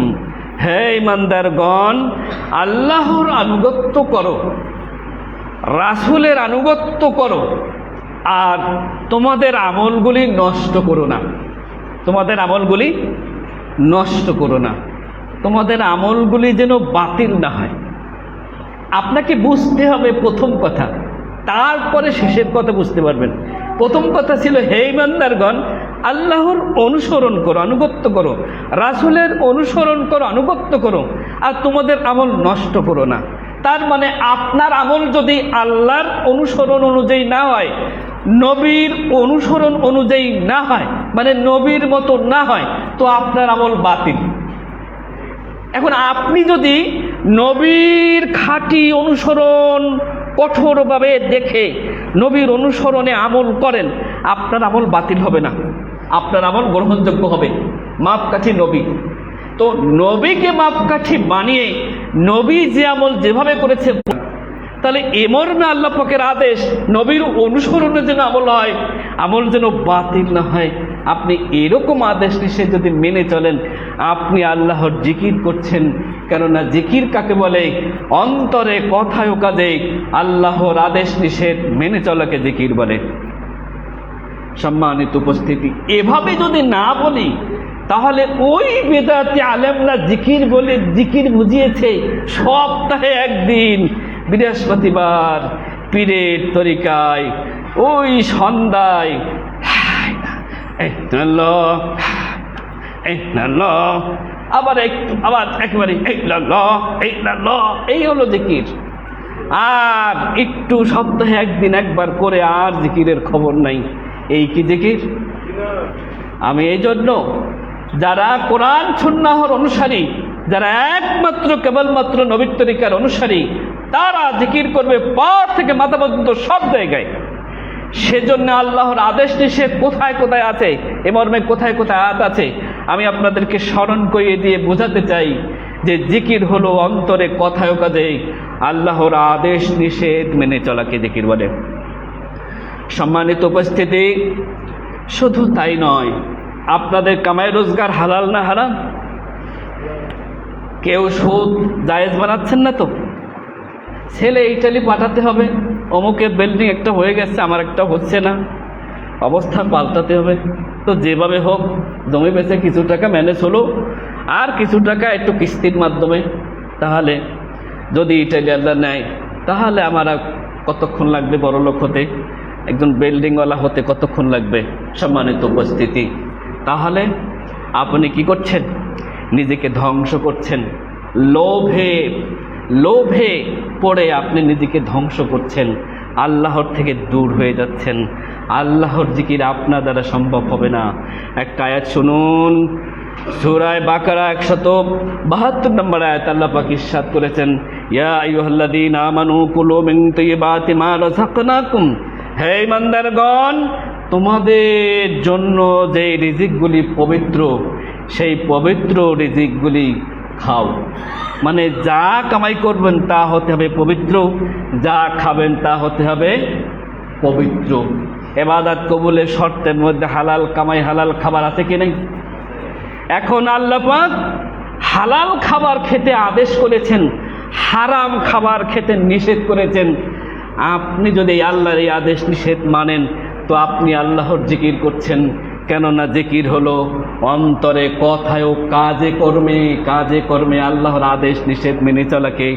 হে ঈমানদারগণ, আল্লাহর আনুগত্য করো, রাসূলের আনুগত্য করো, আর তোমাদের আমলগুলি নষ্ট করো না, তোমাদের আমলগুলি নষ্ট করো না, তোমাদের আমলগুলি যেন বাতিল না হয়। আপনাকে বুঝতে হবে প্রথম কথা, তারপরে শেষের কথা বুঝতে পারবেন। প্রথম কথা ছিল, হে ঈমানদারগণ, আল্লাহর অনুসরণ করো, আনুগত্য করো, রাসূলের অনুসরণ করো, আনুগত্য করো, আর তোমাদের আমল নষ্ট করো না। তার মানে আপনার আমল যদি আল্লাহর অনুসরণ অনুযায়ী না হয়, নবীর অনুসরণ অনুযায়ী না হয়, মানে নবীর মতো না হয়, তো আপনার আমল বাতিল। এখন আপনি যদি নবীর খাঁটি অনুসরণ কঠোরভাবে দেখে নবীর অনুসরণে আমল করেন, আপনার আমল বাতিল হবে না, আপনার আমল গ্রহণযোগ্য হবে। মাপকাঠি নবী, তো নবীকে মাপকাঠি বানিয়ে নবী যে আমল যেভাবে করেছে, তাহলে এমর্মে আল্লাহ পাকের আদেশ নবীর অনুসরণের যেন আমল হয়, আমল যেন বাতিল না হয়। আপনি এরকম আদেশ নিষেধ যদি মেনে চলেন, আপনি আল্লাহর জিকির করছেন। কেননা জিকির কাকে বলে? অন্তরে কথায় ও কাজে আল্লাহর আদেশ নিষেধ মেনে চলাকে জিকির বলে। সম্মানিত উপস্থিতি, এভাবে যদি না বলি, তাহলে ওই বেদাতি আলেমরা জিকির বলে জিকির বুঝিয়েছে সপ্তাহে একদিন, বৃহস্পতিবার পীরের তরিকায় ওই সন্ধ্যায় আবার একেবারে এই হলো জিকির। আর একটু সপ্তাহে একদিন একবার করে আর জিকিরের খবর নাই। এই কি জিকির? আমি এই জন্য যারা কোরআন সুন্নাহর অনুসারী, যারা একমাত্র কেবলমাত্র নবীর তরিকার অনুসারী, তারা জিকির করবে পা থেকে মাথা পর্যন্ত সব জায়গায়। সেজন্য আল্লাহর আদেশ নিষেধ কোথায় কোথায় আছে, এ মর্মে কোথায় কোথায় আয়াত আছে, আমি আপনাদেরকে স্মরণ করিয়ে দিয়ে বোঝাতে চাই যে জিকির হলো অন্তরে কথায় কাজে আল্লাহর আদেশ নিষেধ মেনে চলাকে জিকির বলে। সম্মানিত উপস্থিতি, শুধু তাই নয়, আপনাদের কামাই রোজগার হালাল না হারাম? কেউ সুদ জায়েজ বানাচ্ছেন না তো? ছেলে ইটালি পাঠাতে হবে, অমুকের বিল্ডিং একটা হয়ে গেছে, আমার একটা হচ্ছে না, অবস্থা পাল্টাতে হবে। তো যেভাবে হোক জমি বেচে কিছু টাকা ম্যানেজ হলো, আর কিছু টাকা একটু কিস্তির মাধ্যমে, তাহলে যদি ইটালিয়ানরা নেয়, তাহলে আমার কতক্ষণ লাগবে বড় লোক হতে, একজন বিল্ডিংওয়ালা হতে কতক্ষণ লাগবে? সম্মানিত উপস্থিতি, তাহলে আপনি কি করছেন? নিজেকে ধ্বংস করছেন। লোভে লোভে পড়ে আপনি নিজেকে ধ্বংস করছেন, আল্লাহর থেকে দূর হয়ে যাচ্ছেন। আল্লাহর জিকির আপনার দ্বারা সম্ভব হবে না। একটা আয়াত শুনুন, সূরা বাকারা 172 নম্বর আয়াত আল্লাহ পাক ইরশাদ করেছেন, ইয়া আইয়ুহাল্লাযীনা আমানু কুলু মিন তাইয়্যিবাতি মা রাযাকনাকুম, হে ইমানদারগণ, তোমাদের জন্য যে রিজিকগুলি পবিত্র, সেই পবিত্র রিজিকগুলি খাও। মানে যা কামাই করবেন তা হতে হবে পবিত্র, যা খাবেন তা হতে হবে পবিত্র। ইবাদত কবুলের শর্তের মধ্যে হালাল কামাই, হালাল খাবার আছে কি নেই? এখন আল্লাহ পাক হালাল খাবার খেতে আদেশ করেছেন, হারাম খাবার খেতে নিষেধ করেছেন। আপনি যদি আল্লাহর এই আদেশ নিষেধ মানেন, তো আপনি আল্লাহর জিকির করছেন। কেননা জিকির হলো অন্তরে কথায় ও কাজে কর্মে আল্লাহর আদেশ নিষেধ মেনে চলাকে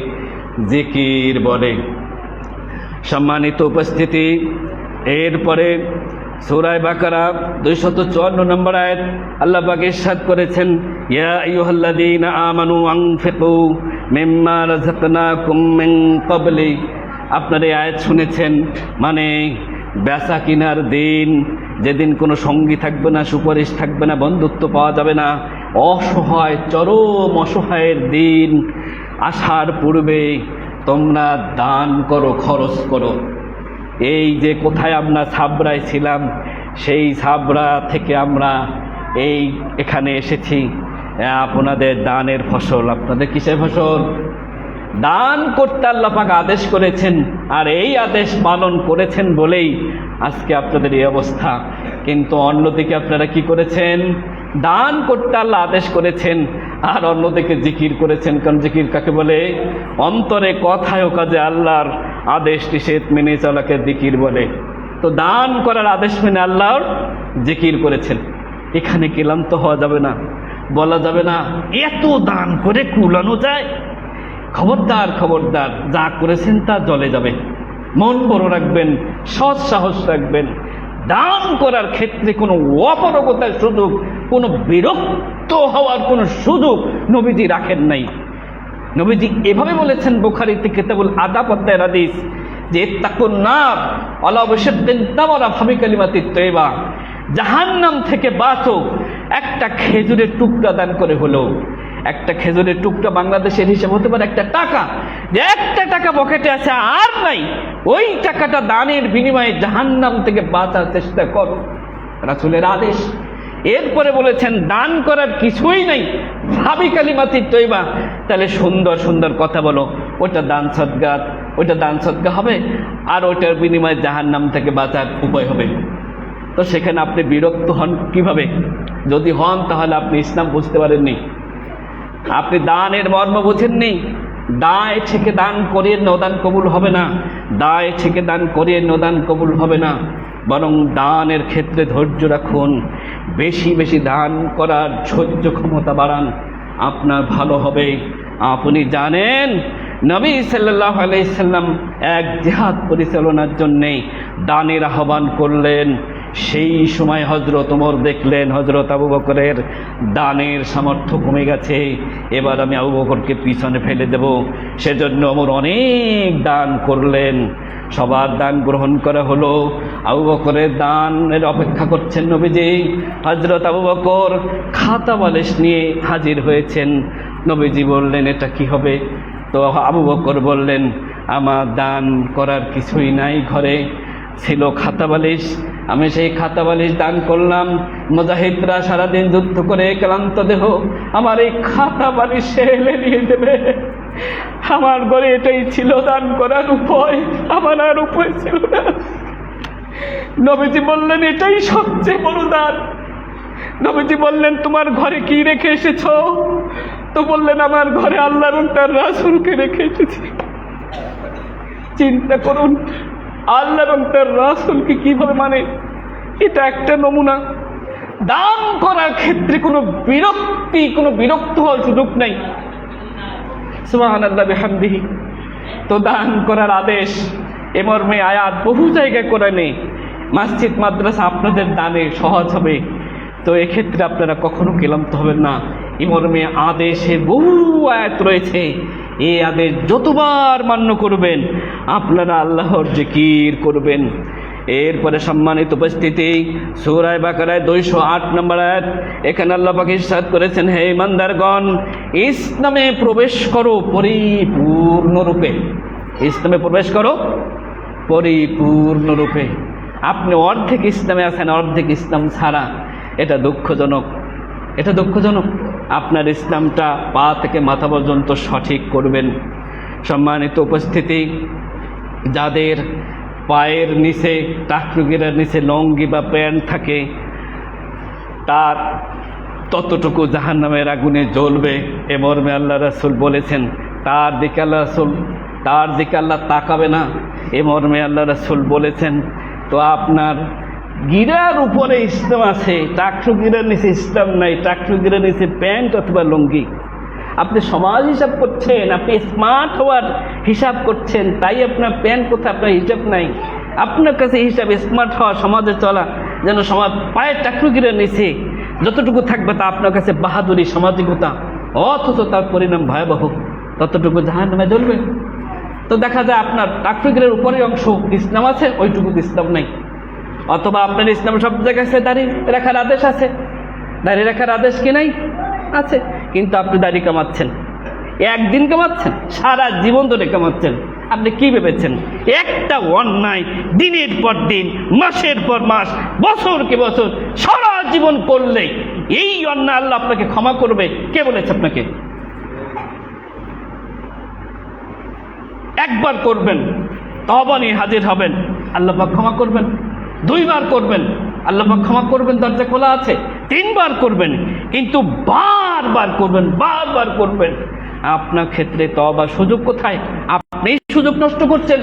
জিকির বলে। সম্মানিত উপস্থিতি, এরপরে সূরা বাকারা 254 নম্বর আয়াত আল্লাহ পাক ইরশাদ করেছেন, ইয়া আইয়ুহাল্লাযীনা আমানু আনফিকু মিম্মা রাযাকনাকুম মিন ক্বাবলি। আপনারা এই আয়াত শুনেছেন, মানে বেচা কিনার দিন, যেদিন কোনো সঙ্গী থাকবে না, সুপারিশ থাকবে না, বন্ধুত্ব পাওয়া যাবে না, অসহায়, চরম অসহায়ের দিন আসার পূর্বে তোমরা দান করো, খরচ করো। এই যে কোথায় আমরা ছাবরায় ছিলাম, সেই ছাবরা থেকে আমরা এখানে এসেছি। আপনাদের দানের ফসল, আপনাদের কিসের ফসল? দান করতে আল্লাহ পাক আদেশ করেছেন, আর এই আদেশ পালন করেছেন বলেই আজকে আপনাদের এই অবস্থা। কিন্তু অন্যদিকে আপনারা কি করেছেন? দান করতে আল্লাহ আদেশ করেছেন, আর অন্যদিকে জিকির করেছেন। কারণ জিকির কাকে বলে? অন্তরে কথায় ও কাজে আল্লাহর আদেশ নিষেধ মেনে চলাকে জিকির বলে। তো দান করার আদেশ মেনে আল্লাহর জিকির করেছেন। এখানে ক্লান্ত হওয়া যাবে না, বলা যাবে না এত দান করে কুলানো যায়। খবরদার খবরদার, যা করেছেন তা জলে যাবে। মন বড় রাখবেন, সৎ সাহস রাখবেন। দান করার ক্ষেত্রে কোনো অপারগতার সুযোগ, কোনো বিরক্ত হওয়ার কোনো সুযোগ নবীজি রাখেন নাই। নবীজি এভাবে বলেছেন বুখারীতে কিতাবুল আদাব অধ্যায়ের হাদিস, যে ইত্তাকুন নার ওয়ালা বিশিক্কিন তামরা ফাবিকালিমাতিত তাইয়্যিবা, জাহান্নাম থেকে বাঁচো একটা খেজুরের টুকরা দান করে হলো। একটা খেজুরের টুকরা বাংলাদেশের হিসাব হতে পারে একটা টাকা, যে একটা টাকা পকেটে আছে আর নাই, ওই টাকাটা দানের বিনিময়ে জাহান্নাম থেকে বাঁচার চেষ্টা করো, রাসূলের আদেশ। এরপরে বলেছেন দান করার কিছুই নেই, ভাবি কালিমাতিত তাইয়্যিবা, তাহলে সুন্দর সুন্দর কথা বলো, ওটা দান সদকা হবে, আর ওটার বিনিময়ে জাহান্নাম থেকে বাঁচার উপায় হবে। তো সেখানে আপনি বিরক্ত হন কিভাবে? যদি হন তাহলে আপনি ইসলাম বুঝতে পারেননি, আপনি দানের মর্ম বোঝেননি। দায় থেকে দান করিয়ে নদান কবুল হবে না, দায় থেকে দান করিয়ে নদান কবুল হবে না, বরং দানের ক্ষেত্রে ধৈর্য রাখুন, বেশি বেশি দান করার সহ্য ক্ষমতা বাড়ান, আপনার ভালো হবে। আপনি জানেন নবী সাল্লাল্লাহু আলাইহি সাল্লাম এক জিহাদ পরিচালনার জন্যে দানের আহ্বান করলেন। সেই সময় হযরত ওমর দেখলেন হযরত আবু বকরের দানের সামর্থ্য কমে গেছে, এবার আমি আবু বকরকে পিছনে ফেলে দেব, সেজন্য ওমর অনেক দান করলেন। সবার দান গ্রহণ করা হলো, আবু বকরের দানের অপেক্ষা করছেন নবীজি। হযরত আবু বকর খাতা বালিশ নিয়ে হাজির হয়েছেন। নবীজি বললেন এটা কি হবে? তো আবু বকর বললেন আমার দান করার কিছুই নাই, ঘরে ছিল খাতা বালিশ, আমি সেই খাতা বালিশ দান করলাম। মুজাহিদরা সারাদিন যুদ্ধ করে ক্লান্ত দেহ আমার এই খাতা বালিশ এলে নিয়ে দেবে, আমার ঘরে এটাই ছিল দান করার উপায়, আমার আর উপায় ছিল না। নবীজি বললেন এটাই সবচেয়ে বড় দান। নবীজি বললেন তোমার ঘরে কি রেখে এসেছো? তো বললেন আমার ঘরে আল্লাহ এবং তার রাসূলকে রেখে এসেছি। চিন্তা করুন, আল্লাহ এবং তার রাসূলকে কিভাবে মানে, এটা একটা নমুনা। দান করার ক্ষেত্রে কোনো বিরক্ত হওয়ার সুযোগ নাই। সুবহানাল্লাহ বিহামদিহি। তো দান করার আদেশ এ মর্মে আয়াত বহু জায়গায় কোরআনে। মসজিদ মাদ্রাসা আপনাদের দানে সহজ হবে। তো এক্ষেত্রে আপনারা কখনো ক্লান্ত হবেন না। এ মর্মে আদেশে বহু আয়াত রয়েছে, এই আদেশ যতবার মান্য করবেন আপনারা আল্লাহর জিকির করবেন। এরপরে সম্মানিত উপস্থিতি, সূরা বাকারায় 208 নম্বর আয়াত, এখানে আল্লাহ পাক ইরশাদ করেছেন হে ইমানদারগণ ইসলামে প্রবেশ করো পরিপূর্ণরূপে। ইসলামে প্রবেশ করো পরিপূর্ণরূপে। আপনি অর্ধেক ইসলামে আছেন, অর্ধেক ইসলাম ছাড়া। এটা দুঃখজনক, এটা দুঃখজনক। আপনার ইসলামটা পা থেকে মাথা পর্যন্ত সঠিক করবেন। সম্মানিত উপস্থিতি, যাদের পায়ের নিচে টাকটুকিরার নিচে লঙ্গি বা প্যান্ট থাকে তার ততটুকু জাহান্নামের আগুনে জ্বলবে, এ মর্মে আল্লাহ রাসূল বলেছেন। তার দিকে আল্লাহ তাকাবে না, এ মর্মে আল্লাহ রাসূল বলেছেন। তো আপনার গিরার উপরে ইসলাম আছে, টাকটুকিরার নিচে ইসলাম নাই, টাকটুকিরার নিচে প্যান্ট অথবা লুঙ্গি। আপনি সমাজ হিসাব করছেন, আপনি স্মার্ট হওয়ার হিসাব করছেন, তাই আপনার প্যান্ট কোথায়, আপনার হিসাব নাই। আপনার কাছে হিসাব স্মার্ট হওয়া, সমাজে চলা, যেন সমাজ পায়ের টাকটুকিরার নিচে যতটুকু থাকবে তা আপনার কাছে বাহাদুরি, সামাজিকতা, অথচ তার পরিণাম ভয়াবহ, ততটুকু জাহান্নামে জ্বলবে। তো দেখা যায় আপনার টাকটুকিরার উপরের অংশ ইসলাম আছে, ওইটুকু ইসলাম নাই। অথবা আপনার ইসলাম সব জায়গায় দাড়ি রাখার আদেশ আছে, দাড়ি রাখার আদেশ কি নাই? আছে, কিন্তু আপনি দাড়ি কামাচ্ছেন, একদিন কামাচ্ছেন, সারা জীবন ধরে কামাচ্ছেন। আপনি কি ভেবেছেন একটা অন্যায় দিনের পর দিন, মাসের পর মাস, বছর কি বছর, সারা জীবন করলে এই অন্যায় আল্লাহ আপনাকে ক্ষমা করবে? কে বলেছে আপনাকে? একবার করবেন, তওবা নিয়ে হাজির হবেন, আল্লাহ পাক ক্ষমা করবেন। দুইবার করবেন, আল্লাহ পাক ক্ষমা করবেন, দরজা খোলা আছে। তিনবার করবেন, কিন্তু বারবার করবেন, আপনার ক্ষেত্রে তওবার সুযোগ কোথায়? আপনি সুযোগ নষ্ট করছেন।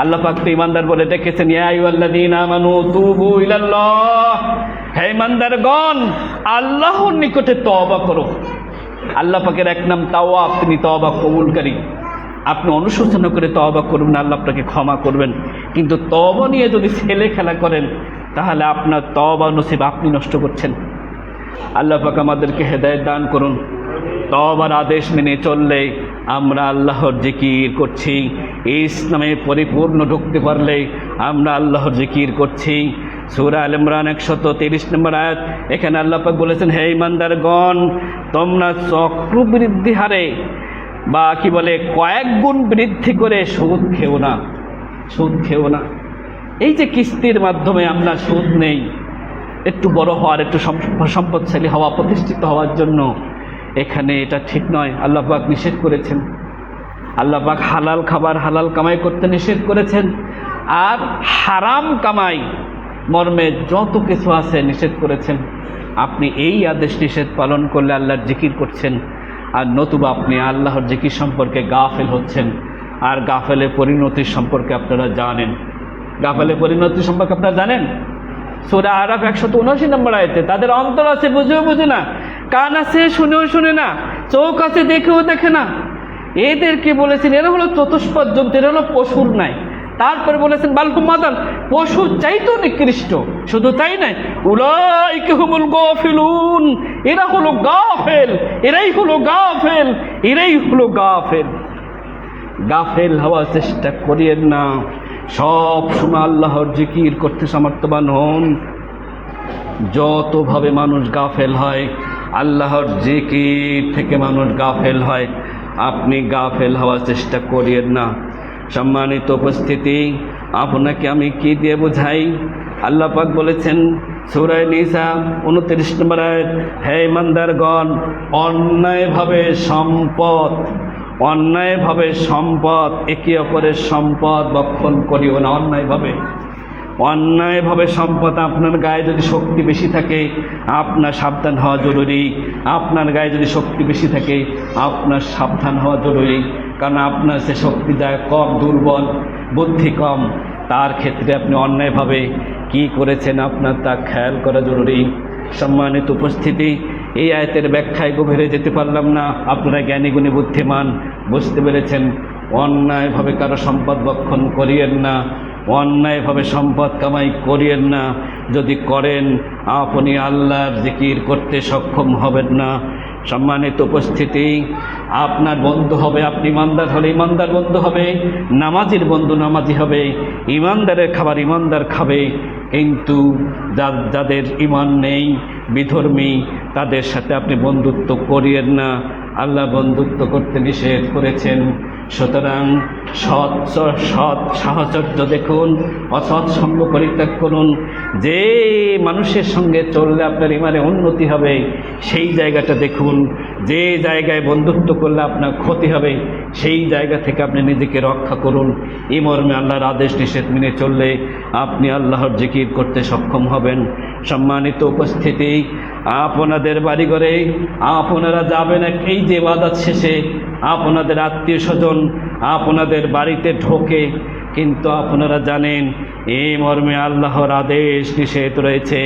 আল্লাহ পাক তো ইমানদার বলে ডেকেছেন, ইয়া আইয়ুহাল্লাযীনা আমানু তুবু ইলাল্লাহ, হে ইমানদারগণ আল্লাহর নিকটে তওবা করো। আল্লাহ পাকের এক নাম তাওয়াব, তিনি তওবা কবুলকারী। আপনি অনুশোচনা করে তওবা করবেন, আল্লাহ আপনাকে ক্ষমা করবেন। কিন্তু তওবা নিয়ে যদি ছেলে খেলা করেন তাহলে আপনার তওবা নসিব আপনি নষ্ট করছেন। আল্লাহ পাক আমাদেরকে হেদায়েত দান করুন। তওবার আদেশ মেনে চললে আমরা আল্লাহর জিকির করছি। ইসলামে পরিপূর্ণ ঢুকতে পারলে আমরা আল্লাহর জিকির করছি। সূরা আল ইমরান 130 নম্বর আয়াত, এখানে আল্লাহ পাক বলেছেন, হে ঈমানদারগণ, তোমরা চক্রবৃদ্ধি হারে বা কি বলে কয়েক গুণ বৃদ্ধি করে সুদ খেও না, সুদ খেও না। এই যে কিস্তির মাধ্যমে আমরা সুদ নেই একটু বড় হওয়ার, একটু সম্পদশালী হওয়া, প্রতিষ্ঠিত হওয়ার জন্য, এখানে এটা ঠিক নয়। আল্লাহ পাক নিষেধ করেছেন। আল্লাহ পাক হালাল খাবার, হালাল কামাই করতে নিষেধ করেছেন, আর হারাম কামাই মর্মে যত কিছু আছে নিষেধ করেছেন। আপনি এই আদেশ নিষেধ পালন করলে আল্লাহর জিকির করছেন, আর নতুবা আপনি আল্লাহর জিকির সম্পর্কে গাফেল হচ্ছেন। আর গাফেলের পরিণতির সম্পর্কে আপনারা জানেন। গাফেলের পরিণতি সম্পর্কে আপনারা জানেন? সূরা আরাফ 179 নম্বর আয়াতে, তাদের অন্তর আছে বুঝেও বুঝে না, কান আছে শুনেও শুনে না, চোখ আছে দেখেও দেখে না। এদেরকে বলেছেন এরা হলো চতুষ্পদ জন্তু, এরা হলো পশুর নাই। তারপরে বলেছেন বালহুম আদাল, পশু চাইতেও নিকৃষ্ট। শুধু তাই নয়, উলাইকা হুমুল গাফিলুন, এরা হলো গাফেল, এরাই হলো গাফেল, এরাই হলো গাফেল। গাফেল হওয়ার চেষ্টা করিয়েন না, সব সময় আল্লাহর জিকির করতে সামর্থ্যবান হন। যতভাবে মানুষ গাফেল হয়, আল্লাহর জিকির থেকে মানুষ গাফেল হয়। আপনি গাফেল হওয়ার চেষ্টা করিয়েন না। সম্মানিত উপস্থিতি, আপনাকে আমি কি দিয়ে বোঝাই? আল্লাহ পাক বলেছেন সূরা নিসা 29 নম্বর আয়াত, হে ঈমানদারগণ, অন্যায়ভাবে সম্পদ একে অপরের সম্পদ ভক্ষণ করিও না। অন্যায়ভাবে সম্পদ, আপনার গায়ে যদি শক্তি বেশি থাকে আপনার সাবধান হওয়া জরুরি। আপনার গায়ে যদি শক্তি বেশি থাকে আপনার সাবধান হওয়া জরুরি, কারণ আপনার সে শক্তি যায় কম, দুর্বল, বুদ্ধি কম। তার ক্ষেত্রে আপনি অন্যায়ভাবে কি করেছেন আপনার তা খেয়াল করা জরুরি। সম্মানিত উপস্থিতি, এই আয়াতের ব্যাখ্যায় গভীরে যেতে পারলাম না। আপনারা জ্ঞানী গুণী বুদ্ধিমান, বুঝতে পেরেছেন। অন্যায়ভাবে কারো সম্পদ ভক্ষণ করিয়েন না, অন্যায়ভাবে সম্পদ কামাই করিয়েন না। যদি করেন আপনি আল্লাহর জিকির করতে সক্ষম হবেন না। সম্মানিত উপস্থিতি, আপনার বন্ধু হবে, আপনি ইমানদার হলে ইমানদার বন্ধু হবে, নামাজির বন্ধু নামাজি হবে, ইমানদারের খাবার ইমানদার খাবে। কিন্তু যাদের ইমান নেই, বিধর্মী, তাদের সাথে আপনি বন্ধুত্ব করিয়েন না। আল্লাহ বন্ধুত্ব করতে নিষেধ করেছেন। সুতরাং সৎ সাহচর্য দেখুন, অসৎ সঙ্গ পরিত্যাগ করুন। যে মানুষের সঙ্গে চললে আপনার ইমানে উন্নতি হবে সেই জায়গাটা দেখুন। যে জায়গায় বন্ধুত্ব করলে আপনার ক্ষতি হবে সেই জায়গা থেকে আপনি নিজেকে রক্ষা করুন। এই মর্মে আল্লাহর আদেশ নিষেধ মেনে চললে আপনি আল্লাহর জিকির করতে সক্ষম হবেন। সম্মানিত উপস্থিতি, আপনাদের বাড়িঘরে আপনারা যাবেন এই যে ইবাদত শেষে, আপনাদের আত্মীয় স্বজন আপনাদের বাড়িতে ঢোকে, কিন্তু আপনারা জানেন এই মর্মে আল্লাহর আদেশ নিষেধ রয়েছে।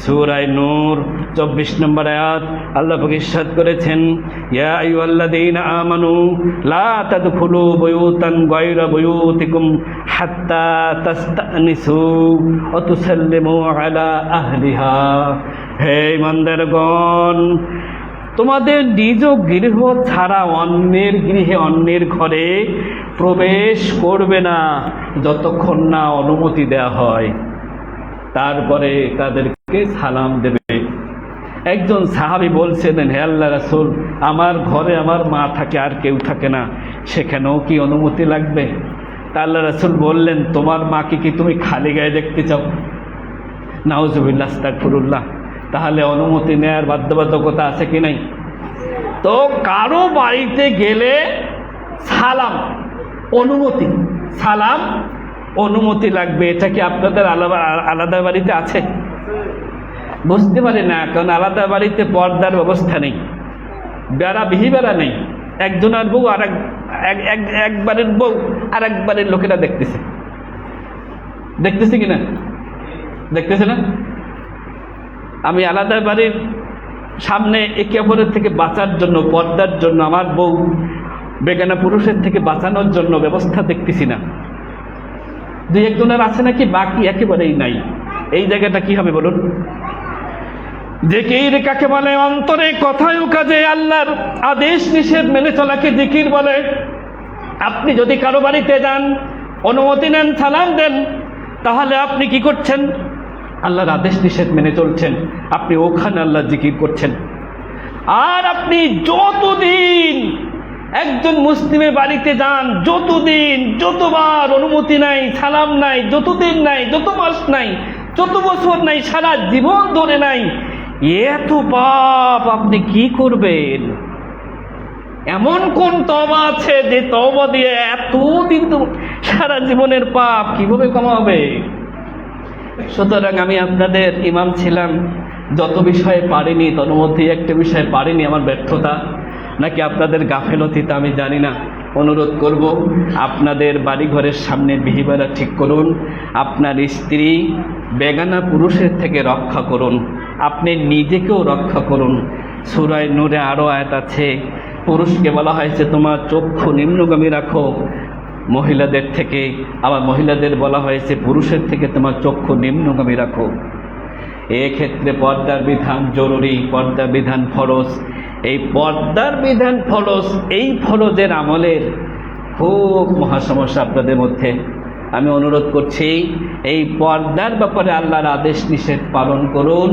সূরা নূর 24 নম্বর আয়াত আল্লাহ পাক ইরশাদ করেছেন, ইয়া আইয়ুহাল্লাযীনা আমানু লা তাদখুলু বুয়ুতান গায়রা বুয়ুতিকুম হাত্তা তাস্তানিসু ওয়া তুসাল্লিমু আলা আহলিহা। হে ঈমানদারগণ, তোমাদের নিজ গৃহ ছাড়া অন্যের গৃহে, অন্যের ঘরে প্রবেশ করবে না যতক্ষণ না অনুমতি দেওয়া হয়। তারপরে তাদেরকে সালাম দেবে। একজন সাহাবী বলছিলেন, হে আল্লাহর রাসূল, আমার ঘরে আমার মা থাকে আর কেউ থাকে না, সেখানেও কি অনুমতি লাগবে? তা আল্লাহর রাসূল বললেন, তোমার মাকে কি তুমি খালি গায়ে দেখতে চাও? নাউজুবিল্লাহ, আস্তাগফিরুল্লাহ। তাহলে অনুমতি নেওয়ার বাধ্যবাধকতা আছে কি নাই? তো কারো বাড়িতে গেলে সালাম, অনুমতি লাগবে। এটা কি আপনাদের আলাদা বাড়িতে আছে? বুঝতে পারি না, কারণ আলাদা বাড়িতে পর্দার ব্যবস্থা নেই, বিহিবেড়া নেই। একজনের বউ আর একবারের বউ আর একবারের লোকেরা দেখতেছে কিনা? দেখতেছে না? আমি আলাদা বাড়ির সামনে একে অপরের থেকে বাঁচার জন্য, পর্দার জন্য, আমার বউ বেগানা পুরুষের থেকে বাঁচানোর জন্য ব্যবস্থা দেখতেছি না। দুই একজনের আছে নাকি, বাকি একেবারেই নাই। এই জায়গাটা কি হবে বলুন? জিকির কাকে বলে? অন্তরে কথায় ও কাজে আল্লাহর আদেশ নিষেধ মেনে চলাকে জিকির বলে। আপনি যদি কারো বাড়িতে যান, অনুমতি নেন, সালাম দেন, তাহলে আপনি কি করছেন? আল্লাহর আদেশ নিষেধ মেনে চলছেন, আপনি ওখানে আল্লাহর জিকির করছেন। আর আপনি যতদিন একজন মুসলিমের বাড়িতে যান, যতদিন, যতবার অনুমতি নাই, সালাম নাই, যতদিন নাই, যত মাস নাই, যত বছর নাই, সারা জীবন ধরে নাই, এত পাপ আপনি কি করবেন? এমন কোন তওবা আছে যে তওবা দিয়ে এতদিন তো সারা জীবনের পাপ কিভাবে কমাবে? সুতরাং আমি আপনাদের ইমাম ছিলাম, যত বিষয়ে পারিনি তার মধ্যে একটা বিষয়ে পারিনি, আমার ব্যর্থতা নাকি আপনাদের গাফেলতি তা আমি জানি না। অনুরোধ করব, আপনাদের বাড়িঘরের সামনে বিহিবারা ঠিক করুন, আপনার স্ত্রী বেগানা পুরুষের থেকে রক্ষা করুন, আপনি নিজেকেও রক্ষা করুন। সূরা নূরে আরও আয়াত আছে, পুরুষকে বলা হয়েছে তোমার চক্ষু নিম্নগামী রাখো মহিলাদের থেকে, আবার মহিলাদের বলা হয়েছে পুরুষের থেকে তোমার চক্ষু নিম্নগামী রাখো। এক্ষেত্রে পর্দার বিধান জরুরি, পর্দার বিধান ফরজ। এই পর্দার বিধান ফরজ, এই ফরজের আমলের খুব মহাসমস্যা আপনাদের মধ্যে। আমি অনুরোধ করছি, এই পর্দার ব্যাপারে আল্লাহর আদেশ নিষেধ পালন করুন,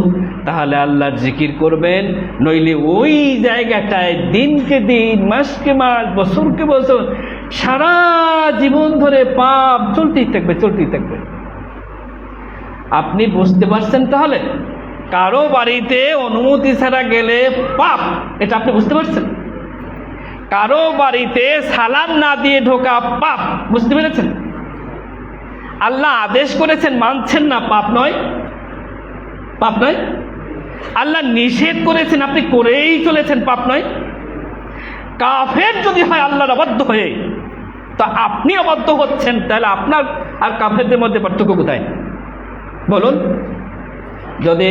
তাহলে আল্লাহর জিকির করবেন। নইলে ওই জায়গাটায় দিনকে দিন, মাসকে মাস, বছরকে বছর, সারা জীবন ধরে পাপ চলতেই থাকবে, চলতেই থাকবে। আপনি বুঝতে পারছেন? তাহলে কারো বাড়িতে অনুমতি ছাড়া গেলে পাপ, এটা আপনি বুঝতে পারছেন? কারো বাড়িতে সালাম না দিয়ে ঢোকা পাপ, বুঝতে পেরেছেন? আল্লাহ আদেশ করেছেন, মানছেন না, পাপ নয়? পাপ নয়? আল্লাহ নিষেধ করেছেন, আপনি করেই চলেছেন, পাপ নয়? কাফের যদি হয় আল্লাহর অবাধ্য হয়ে, তা আপনি অবাধ্য হচ্ছেন, তাহলে আপনার আর কাফেরদের মধ্যে পার্থক্য কোথায় বলুন? যদি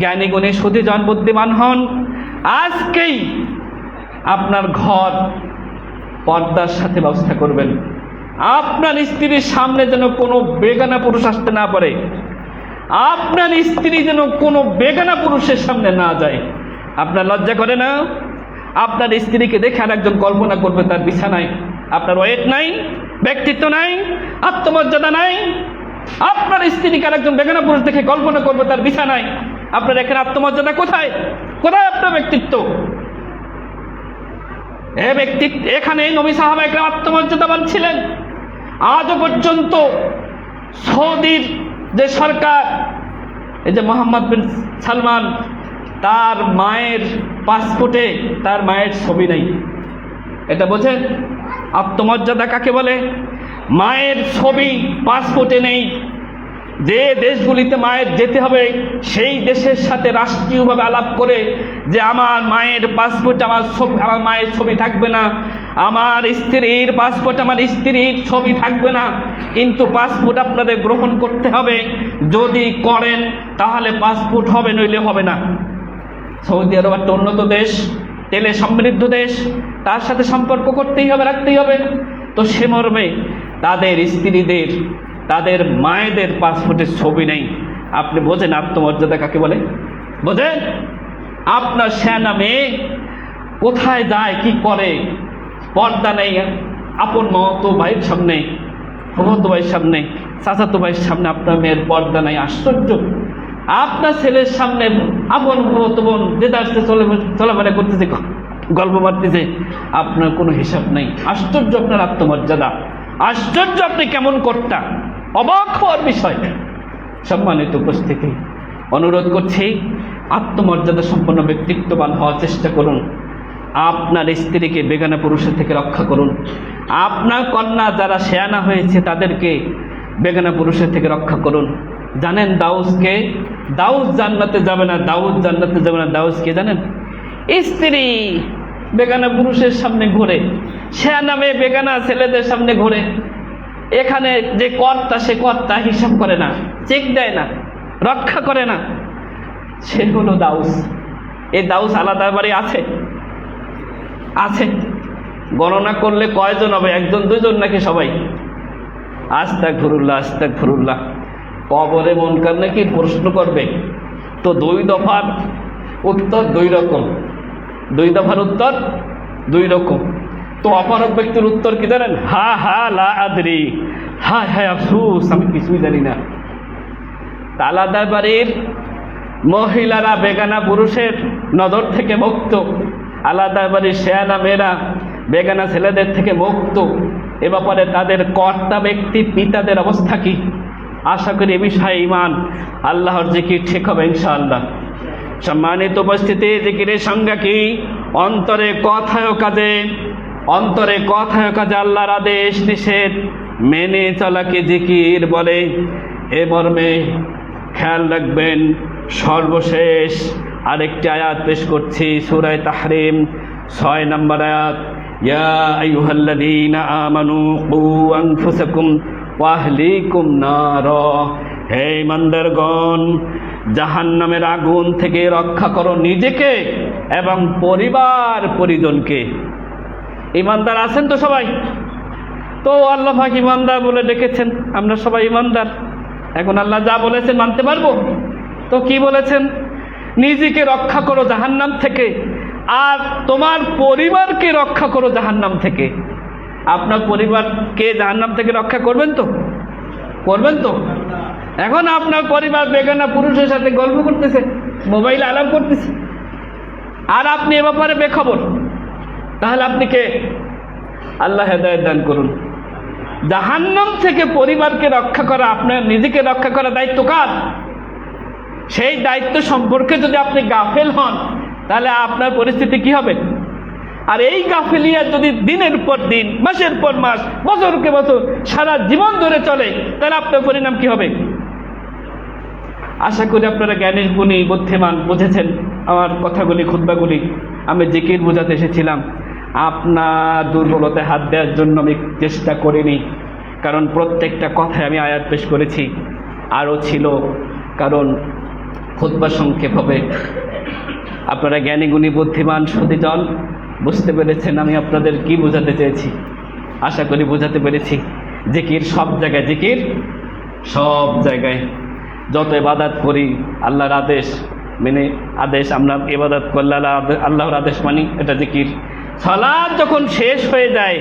জ্ঞানী গুণী সুধীজন বুদ্ধিমান হন, আজকেই আপনার ঘর পর্দার সাথে ব্যবস্থা করবেন। আপনার স্ত্রীর সামনে যেন কোনো বেগানা পুরুষ আসতে না পারে, আপনার স্ত্রী যেন কোনো বেগানা পুরুষের সামনে না যায়। আপনার লজ্জা করে না? আপনার স্ত্রীকে দেখে আর একজন কল্পনা করবে তার বিছানায় আপনার ওয়েট নাই, ব্যক্তিত্ব নাই, আত্মমর্যাদা নাই। আপনার স্ত্রীকে আর একজন বেগানা পুরুষ দেখে কল্পনা করবে তার বিছানায়, আপনার এখানে আত্মমর্যাদা কোথায়? কোথায় আপনার ব্যক্তিত্ব? এখানে নবী সাহাবা একরাম আত্মমর্যাদাবান ছিলেন। আজও পর্যন্ত সৌদির যে সরকার, এই যে মোহাম্মদ বিন সালমান, তার মায়ের পাসপোর্টে তার মায়ের ছবি নেই। এটা বোঝেন আত্মমর্যাদা কাকে বলে? মায়ের ছবি পাসপোর্টে নেই। যে দেশগুলিতে মায়ের যেতে হবে সেই দেশের সাথে রাষ্ট্রীয়ভাবে আলাপ করে যে আমার মায়ের পাসপোর্ট, আমার মায়ের ছবি থাকবে না, আমার স্ত্রীর পাসপোর্ট, আমার স্ত্রীর ছবি থাকবে না, কিন্তু পাসপোর্ট আপনাদের গ্রহণ করতে হবে। যদি করেন তাহলে পাসপোর্ট হবে, নইলে হবে না। সৌদি আরব একটা উন্নত দেশ, তেলে সমৃদ্ধ দেশ, তার সাথে সম্পর্ক করতেই হবে, রাখতেই হবে। তো সে মর্মে তাদের স্ত্রীদের, তাদের মায়েদের পাসপোর্টের ছবি নেই। আপনি বোঝেন আত্মমর্যাদা কাকে বলে? বোঝেন? আপনার সেনা মেয়ে কোথায় যায়, কি করে, পর্দা নেই। আপন মতো ভাইয়ের সামনে, ফুফাতো ভাইয়ের সামনে, চাচাতো ভাইয়ের সামনে আপনার মেয়ের পর্দা নেই। আশ্চর্য! আপনার ছেলের সামনে আপন ফুফাতো বোন দেদারসে চলাফেরা করতেছে, গল্প মারতেছে, আপনার কোনো হিসাব নেই। আশ্চর্য আপনার আত্মমর্যাদা! আশ্চর্য আপনি কেমন কর্তা! অবাক হওয়ার বিষয়। সম্মানিত উপস্থিতি, অনুরোধ করছি আত্মমর্যাদা সম্পন্ন ব্যক্তিত্ববান হওয়ার চেষ্টা করুন। আপনার স্ত্রীকে বেগানা পুরুষের থেকে রক্ষা করুন। আপনার কন্যা যারা শেয়ানা হয়েছে তাদেরকে বেগানা পুরুষের থেকে রক্ষা করুন। জানেন দাউসকে? দাউস জান্নাতে যাবে না, দাউদ জান্নাতে যাবে না। দাউসকে জানেন? স্ত্রী বেগানা পুরুষের সামনে ঘোরে, শেয়ানা মেয়ে বেগানা ছেলেদের সামনে ঘোরে। এখানে যে কর্তা, সে কর্তা হিসাব করে না, চেক দেয় না, রক্ষা করে না। সে হলো দাউস। এই দাউস আলাদা বাড়ি আছে? আছে। গণনা করলে কয়জন হবে? একজন, দুজন, নাকি সবাই? আস্তাগফিরুল্লাহ, আস্তাগফিরুল্লাহ। কবরে মুনকার নাকি প্রশ্ন করবে, তো 2 দফার উত্তর 2 রকম, 2 দফার উত্তর 2 রকম। তো অপরক ব্যক্তির উত্তর কি জানেন? হা হা লা আদরি, হায় হায় আফসোস, আমি কিছুই জানি না। আলাদা বাড়ির মহিলারা বেগানা পুরুষের নজর থেকে মুক্ত, আলাদা বাড়ির শেয়ানা মেয়েরা বেগানা ছেলেদের থেকে মুক্ত। এ ব্যাপারে তাদের কর্তা ব্যক্তি পিতাদের অবস্থা কি? আশা করি এ বিষয়ে ঈমান, আল্লাহর জিকির ঠিক হবে ইনশাআল্লাহ। সম্মানিত উপস্থিতি, জিকিরের সংজ্ঞা কি? অন্তরে কথায় ও কাজে, অন্তরে কথায় ও কাজে আল্লাহর আদেশ নিষেধ মেনে চলাকে জিকির বলে। এ মর্মে খেয়াল রাখবেন। সর্বশেষ আরেকটি আয়াত পেশ করছি, সূরা তাহরিম 6 নম্বর আয়াত, ইয়া আইয়ুহাল্লাযীনা আমানু কু আনফুসাকুম ওয়া আহলিকুম নারা, হে ঈমানদারগণ, জাহান্নামের আগুন থেকে রক্ষা করো নিজেকে এবং পরিবার পরিজনকে। ঈমানদার আছেন তো সবাই? তো আল্লাহ পাক ঈমানদার বলে ডেকেছেন, আমরা সবাই ঈমানদার। এখন আল্লাহ যা বলেছেন মানতে পারবো? তো কি বলেছেন? নিজেকে রক্ষা করো জাহান্নাম থেকে, আর তোমার পরিবারকে রক্ষা করো জাহান্নাম থেকে। আপনার পরিবারকে জাহান্নাম থেকে রক্ষা করবেন তো? করবেন তো? এখন আপনার পরিবার বেগানা পুরুষের সাথে গল্প করতেছে, মোবাইলে আলাপ করতেছে, আর আপনি এ ব্যাপারে বেখবর, তাহলে আপনি কে? আল্লাহ হেদায়েত দান করুন। জাহান্নাম থেকে পরিবারকে রক্ষা করা, আপনার নিজেকে রক্ষা করা দায়িত্ব কার? সেই দায়িত্ব সম্পর্কে যদি আপনি গাফেল হন, তাহলে আপনার পরিস্থিতি কি হবে? আর এই গাফেলিয়া যদি দিনের পর দিন, মাসের পর মাস, বছরকে বছর, সারা জীবন ধরে চলে, তাহলে আপনার পরিণাম কি হবে? আশা করি আপনারা জ্ঞানী গুণী বুদ্ধিমান বুঝেছেন আমার কথাগুলি, খুতবাগুলি। আমি জিকির বোঝাতে এসেছিলাম, আপনার দুর্বলতায় হাত দেওয়ার জন্য আমি চেষ্টা করিনি, কারণ প্রত্যেকটা কথায় আমি আয়াত পেশ করেছি। আরও ছিল, কারণ খুতবা সংক্ষেপ হবে। আপনারা জ্ঞানী গুণী বুদ্ধিমান সুধীজন, বুঝতে পেরেছেন আমি আপনাদের কি বোঝাতে চেয়েছি। আশা করি বোঝাতে পেরেছি। জিকির সব জায়গায়, জিকির সব জায়গায়। যত ইবাদত করি আল্লাহর আদেশ মেনে, আদেশ আমরা ইবাদত করলে আল্লাহর আদেশ মানি, এটা জিকির। সালাত যখন শেষ হয়ে যায়,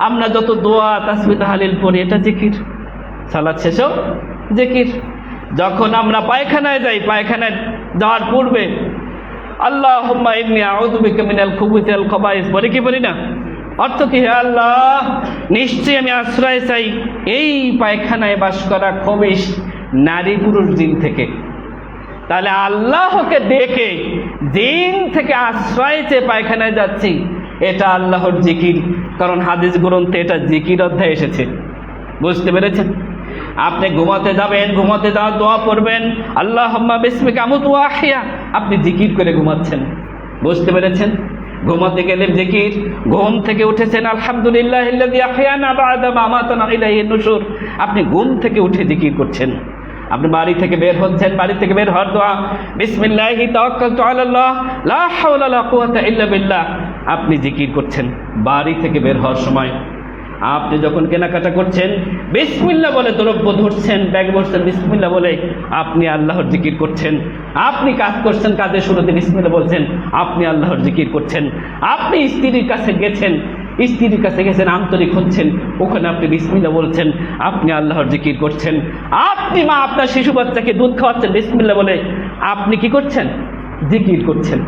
আমরা যত দোয়া তাসবিহ তাহলিল পড়ি, এটা জিকির। সালাত শেষেও জিকির। যখন আমরা পায়খানায় যাই, পায়খানায় যাওয়ার পূর্বে আল্লাহুম্মা ইন্নী আউযু বিকা মিনাল খুবুসি ওয়াল খাবাইস বলি কি বলি না? অর্থ কি? হে আল্লাহ, নিশ্চয়ই আমি আশ্রয় চাই এই পায়খানায় বাস করা খবিশ নারী পুরুষ জিন থেকে। তাহলে আল্লাহকে ডেকে জিন থেকে আশ্রয় চেয়ে পায়খানায় যাচ্ছি, এটা আল্লাহর জিকির। কারণ হাদিস গ্রন্থে এটা জিকির অধ্যায় এসেছে। বুঝতে পেরেছেন? আপনি ঘুমাতে যাবেন, ঘুমাতে যাওয়ার দোয়া পড়বেন, আল্লাহুম্মা বিসমিকা আমুতু ওয়া আহইয়া, আপনি জিকির করে ঘুমাচ্ছেন। বুঝতে পেরেছেন? ঘুমাতে গেলে জিকির। ঘুম থেকে উঠেছেন, আলহামদুলিল্লাহিল্লাযী আহইয়ানা বা'দা মা আমাতানা ইলাইহিন নুশুর, আপনি ঘুম থেকে উঠে জিকির করছেন। আপনি বাড়ি থেকে বের হচ্ছেন, বাড়ি থেকে বের হওয়ার দোয়া বিসমিল্লাহি তাওয়াক্কালতু আলাল্লাহ লা হাওলা ওয়ালা কুওয়াতা ইল্লা বিল্লাহ, আপনি জিকির করছেন। বাড়ি থেকে বের হওয়ার সময় আপনি যখন কেনাকাটা করছেন, বিসমিল্লাহ বলে দ্রব্য ধরছেন, ব্যাগ ভরছেন, বিসমিল্লাহ বলে আপনি আল্লাহর জিকির করছেন। আপনি কাজ করছেন, কাজের শুরুতে বিসমিল্লাহ বলছেন, আপনি আল্লাহর জিকির করছেন। আপনি স্ত্রীর কাছে গেছেন, স্ত্রীর কাছে গেছেন, আন্তরিক হচ্ছেন, ওখানে আপনি বিসমিল্লাহ বলছেন, আপনি আল্লাহর জিকির করছেন। আপনি মা আপনার শিশু বাচ্চাকে দুধ খাওয়াচ্ছেন, বিসমিল্লাহ বলে আপনি কি করছেন? জিকির করছেন।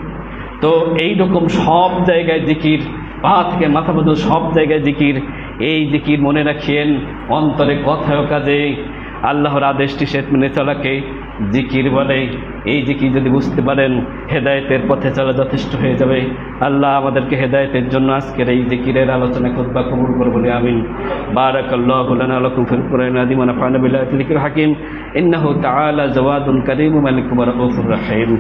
তো এইরকম সব জায়গায় জিকির, পা থেকে মাথা পর্যন্ত সব জায়গায় জিকির। এই জিকির মনে রাখিয়েন, অন্তরে কথায় কাজে আল্লাহর আদেশ নিষেধ মেনে চলাকে জিকির বলে। এই জিকির যদি বুঝতে পারেন, হেদায়েতের পথে চলা যথেষ্ট হয়ে যাবে। আল্লাহ আমাদেরকে হেদায়েতের জন্য আজকের এই জিকিরের আলোচনা খুতবা কবুল করে বলে আমিন। বারাকাল্লাহু লানা ওয়া লাকুম ফিল কুরআনিল আযীম ওয়া নাফা'না বিল আয়াতিল হাকীম। ইন্নাহু তাআলা জাওয়াদুন কারীমুন মালিকুর রাউফুর রহিম।